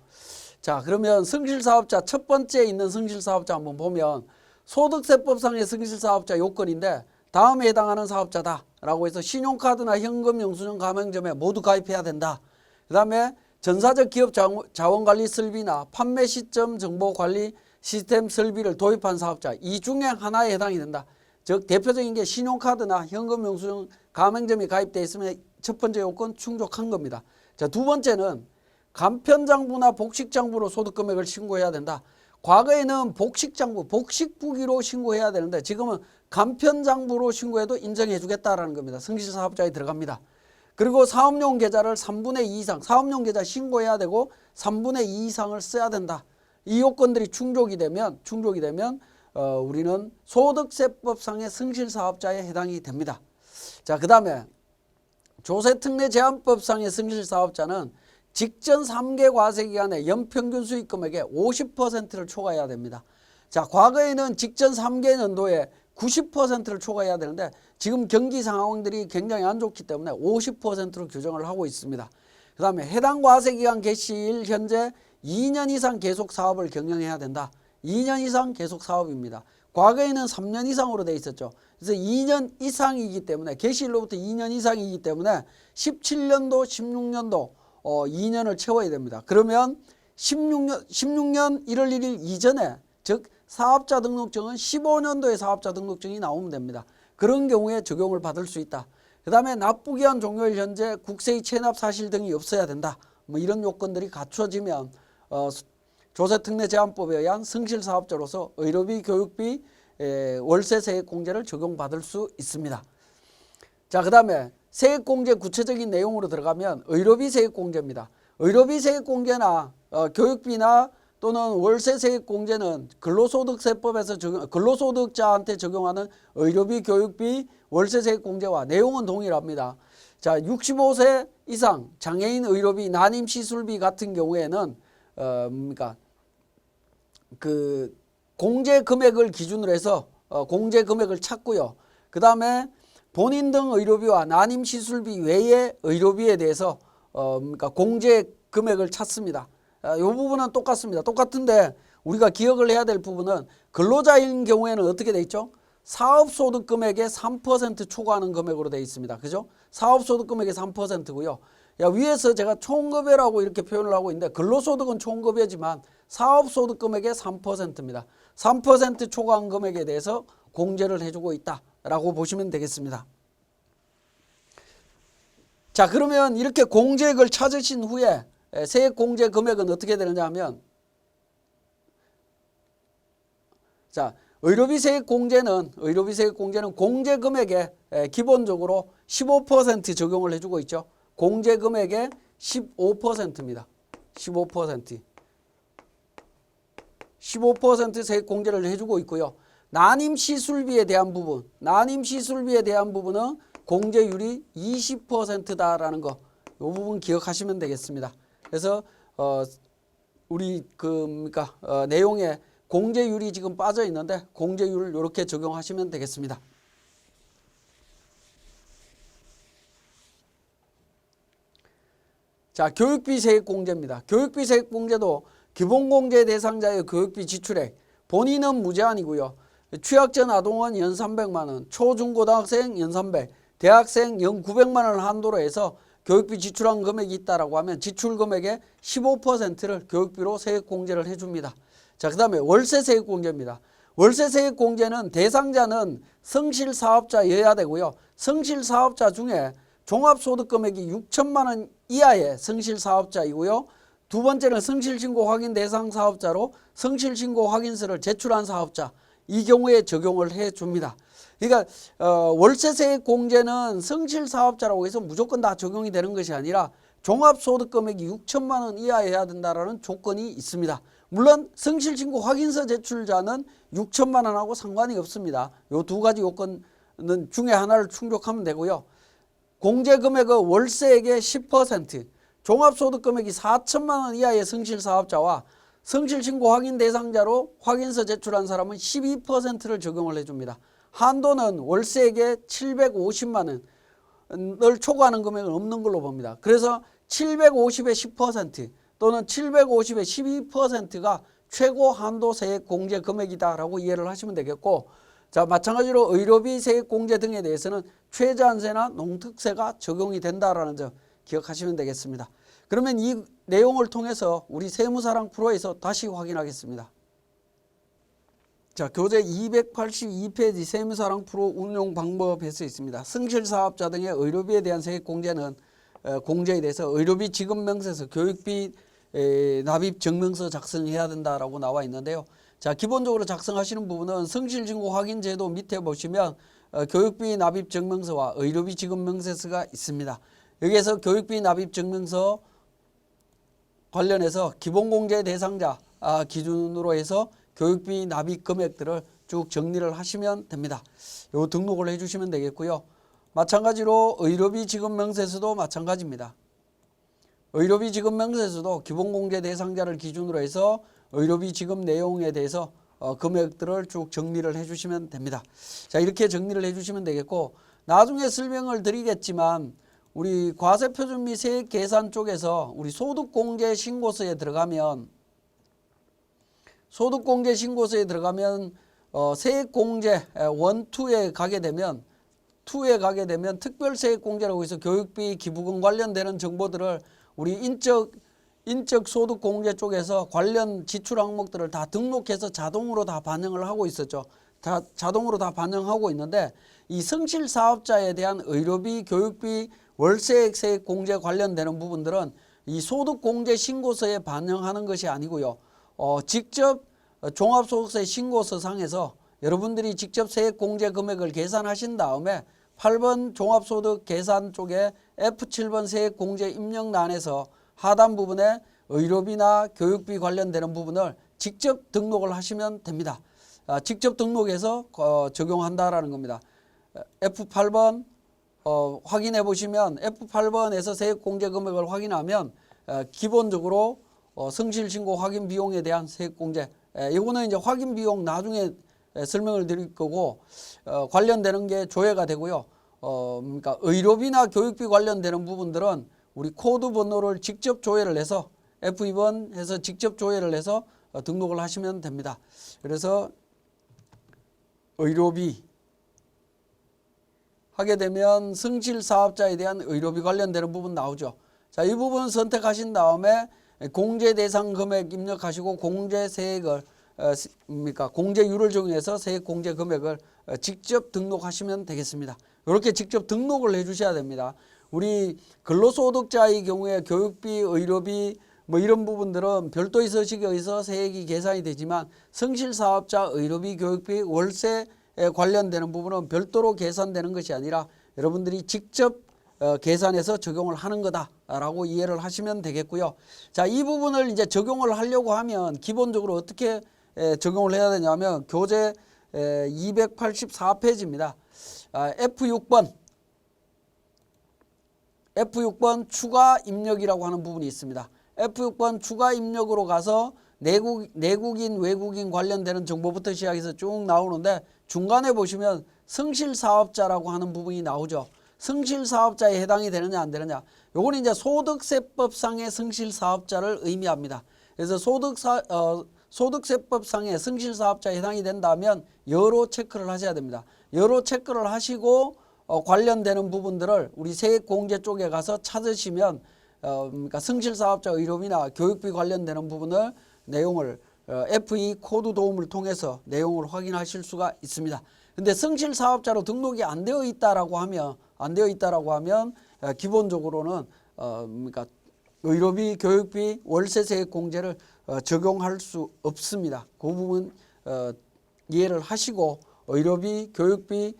[SPEAKER 1] 자, 그러면 성실사업자 첫 번째 있는 성실사업자 한번 보면 소득세법상의 성실사업자 요건인데 다음에 해당하는 사업자다라고 해서 신용카드나 현금 영수증 가맹점에 모두 가입해야 된다. 그 다음에 전사적 기업 자원관리 설비나 판매 시점 정보관리 시스템 설비를 도입한 사업자 이 중에 하나에 해당이 된다. 즉 대표적인 게 신용카드나 현금 영수증 가맹점이 가입되어 있으면 첫 번째 요건 충족한 겁니다. 자, 두 번째는 간편장부나 복식장부로 소득금액을 신고해야 된다. 과거에는 복식장부, 복식부기로 신고해야 되는데 지금은 간편장부로 신고해도 인정해 주겠다라는 겁니다. 성실사업자에 들어갑니다. 그리고 사업용 계좌를 3분의 2 이상, 사업용 계좌 신고해야 되고 3분의 2 이상을 써야 된다. 이 요건들이 충족이 되면 우리는 소득세법상의 성실사업자에 해당이 됩니다. 자, 그 다음에 조세특례제한법상의 성실사업자는 직전 3개 과세기간의 연평균 수익금액의 50%를 초과해야 됩니다. 자, 과거에는 직전 3개 연도에 90%를 초과해야 되는데 지금 경기 상황들이 굉장히 안 좋기 때문에 50%로 규정을 하고 있습니다. 그 다음에 해당 과세기간 개시일 현재 2년 이상 계속 사업을 경영해야 된다. 2년 이상 계속 사업입니다. 과거에는 3년 이상으로 돼 있었죠. 그래서 2년 이상이기 때문에 개시일로부터 2년 이상이기 때문에 17년도, 16년도 2년을 채워야 됩니다. 그러면 16년 1월 1일 이전에 즉 사업자 등록증은 15년도에 사업자 등록증이 나오면 됩니다. 그런 경우에 적용을 받을 수 있다. 그 다음에 납부기한 종료일 현재 국세의 체납 사실 등이 없어야 된다. 뭐 이런 요건들이 갖춰지면 조세특례제한법에 의한 성실사업자로서 의료비, 교육비, 월세 세액공제를 적용받을 수 있습니다. 자, 그 다음에 세액공제 구체적인 내용으로 들어가면 의료비 세액공제입니다. 의료비 세액공제나 교육비나 또는 월세 세액공제는 근로소득세법에서 근로소득자한테 적용하는 의료비, 교육비, 월세 세액공제와 내용은 동일합니다. 자, 65세 이상 장애인 의료비, 난임 시술비 같은 경우에는 그 공제 금액을 기준으로 해서 공제 금액을 찾고요. 그 다음에 본인 등 의료비와 난임 시술비 외의 의료비에 대해서 공제 금액을 찾습니다. 이 부분은 똑같습니다. 똑같은데 우리가 기억을 해야 될 부분은 근로자인 경우에는 어떻게 돼 있죠? 사업소득 금액의 3% 초과하는 금액으로 되어 있습니다. 그죠? 사업소득 금액의 3%고요. 위에서 제가 총급여라고 이렇게 표현을 하고 있는데 근로소득은 총급여지만 사업소득 금액의 3%입니다. 3% 초과한 금액에 대해서 공제를 해주고 있다라고 보시면 되겠습니다. 자, 그러면 이렇게 공제액을 찾으신 후에 세액 공제 금액은 어떻게 되느냐 하면 자, 의료비 세액 공제는 공제 금액에 기본적으로 15% 적용을 해주고 있죠. 공제 금액의 15%입니다. 15% 세액 공제를 해주고 있고요. 난임 시술비에 대한 부분은 공제율이 20%다라는 거, 이 부분 기억하시면 되겠습니다. 그래서 우리 내용에 공제율이 지금 빠져 있는데 공제율을 이렇게 적용하시면 되겠습니다. 자, 교육비 세액 공제입니다. 교육비 세액 공제도 기본공제 대상자의 교육비 지출액, 본인은 무제한이고요. 취약전 아동은 연 300만 원, 초중고등학생 연 300, 대학생 연 900만 원을 한도로 해서 교육비 지출한 금액이 있다라고 하면 지출 금액의 15%를 교육비로 세액 공제를 해줍니다. 자, 그 다음에 월세 세액 공제입니다. 월세 세액 공제는 대상자는 성실사업자여야 되고요. 성실사업자 중에 종합소득 금액이 6천만 원 이하의 성실사업자이고요. 두 번째는 성실신고 확인 대상 사업자로 성실신고 확인서를 제출한 사업자, 이 경우에 적용을 해줍니다. 그러니까 월세세액 공제는 성실사업자라고 해서 무조건 다 적용이 되는 것이 아니라 종합소득금액이 6천만 원 이하여야 된다는 조건이 있습니다. 물론 성실신고 확인서 제출자는 6천만 원하고 상관이 없습니다. 이 두 가지 요건 중에 하나를 충족하면 되고요. 공제금액의 월세액의 10%, 종합소득금액이 4천만 원 이하의 성실사업자와 성실신고 확인 대상자로 확인서 제출한 사람은 12%를 적용을 해줍니다. 한도는 월세액의 750만 원, 초과하는 금액은 없는 걸로 봅니다. 그래서 750의 10% 또는 750의 12%가 최고 한도 세액 공제 금액이다라고 이해를 하시면 되겠고, 자, 마찬가지로 의료비 세액 공제 등에 대해서는 최저한세나 농특세가 적용이 된다라는 점 기억하시면 되겠습니다. 그러면 이 내용을 통해서 우리 세무사랑 프로에서 다시 확인하겠습니다. 자, 교재 282페이지 세무사랑 프로 운용 방법에서 있습니다. 승실사업자 등의 의료비에 대한 세액 공제는 공제에 대해서 의료비 지급 명세서, 교육비 납입 증명서 작성해야 된다라고 나와 있는데요. 자, 기본적으로 작성하시는 부분은 성실신고 확인 제도 밑에 보시면 교육비 납입 증명서와 의료비 지급 명세서가 있습니다. 여기에서 교육비 납입 증명서 관련해서 기본공제 대상자 기준으로 해서 교육비 납입 금액들을 쭉 정리를 하시면 됩니다. 요 등록을 해주시면 되겠고요. 마찬가지로 의료비 지급 명세서도 마찬가지입니다. 의료비 지급 명세서도 기본공제 대상자를 기준으로 해서 의료비 지급 내용에 대해서 금액들을 쭉 정리를 해주시면 됩니다. 자, 이렇게 정리를 해주시면 되겠고, 나중에 설명을 드리겠지만 우리 과세표준 및 세액 계산 쪽에서 우리 소득공제 신고서에 들어가면 세액공제 1, 2에 가게 되면 특별세액공제라고 해서 교육비 기부금 관련되는 정보들을 우리 인적소득공제 쪽에서 관련 지출 항목들을 다 등록해서 자동으로 다 반영을 하고 있었죠. 자동으로 다 반영하고 있는데, 이 성실사업자에 대한 의료비, 교육비, 월세액 세액 공제 관련되는 부분들은 이 소득공제 신고서에 반영하는 것이 아니고요. 직접 종합소득세 신고서상에서 여러분들이 직접 세액 공제 금액을 계산하신 다음에 8번 종합소득 계산 쪽에 F7번 세액 공제 입력란에서 하단 부분에 의료비나 교육비 관련되는 부분을 직접 등록을 하시면 됩니다. 직접 등록해서 적용한다라는 겁니다. F8번 확인해 보시면 F8번에서 세액 공제 금액을 확인하면 기본적으로 성실신고 확인 비용에 대한 세액 공제, 이거는 이제 확인 비용 나중에 설명을 드릴 거고, 관련되는 게 조회가 되고요. 그러니까 의료비나 교육비 관련되는 부분들은 우리 코드 번호를 직접 조회를 해서 F2번 해서 직접 조회를 해서 등록을 하시면 됩니다. 그래서 의료비 하게 되면 성실사업자에 대한 의료비 관련되는 부분 나오죠. 자, 이 부분 선택하신 다음에 공제 대상 금액 입력하시고 공제세액을 공제율을 적용해서 세액 공제 금액을 직접 등록하시면 되겠습니다. 이렇게 직접 등록을 해주셔야 됩니다. 우리 근로소득자의 경우에 교육비, 의료비 이런 부분들은 별도의 서식에 의해서 세액이 계산이 되지만 성실사업자 의료비, 교육비, 월세에 관련되는 부분은 별도로 계산되는 것이 아니라 여러분들이 직접 계산해서 적용을 하는 거다라고 이해를 하시면 되겠고요. 자, 이 부분을 이제 적용을 하려고 하면 기본적으로 어떻게 적용을 해야 되냐면 교재 284페이지입니다. F6번 추가 입력이라고 하는 부분이 있습니다. F6번 추가 입력으로 가서 내국인, 외국인 관련되는 정보부터 시작해서 쭉 나오는데 중간에 보시면 성실사업자라고 하는 부분이 나오죠. 성실사업자에 해당이 되느냐 안 되느냐. 요거는 이제 소득세법상의 성실사업자를 의미합니다. 그래서 소득세법상의 성실사업자에 해당이 된다면 여로 체크를 하셔야 됩니다. 여로 체크를 하시고 관련되는 부분들을 우리 세액공제 쪽에 가서 찾으시면 그러니까 성실사업자 의료비나 교육비 관련되는 부분을 내용을 F2 코드 도움을 통해서 내용을 확인하실 수가 있습니다. 근데 성실사업자로 등록이 안 되어 있다라고 하면 기본적으로는 그러니까 의료비, 교육비, 월세세액 공제를 적용할 수 없습니다. 그 부분 이해를 하시고 의료비, 교육비,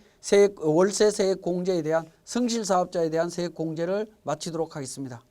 [SPEAKER 1] 월세세액 공제에 대한 성실사업자에 대한 세액 공제를 마치도록 하겠습니다.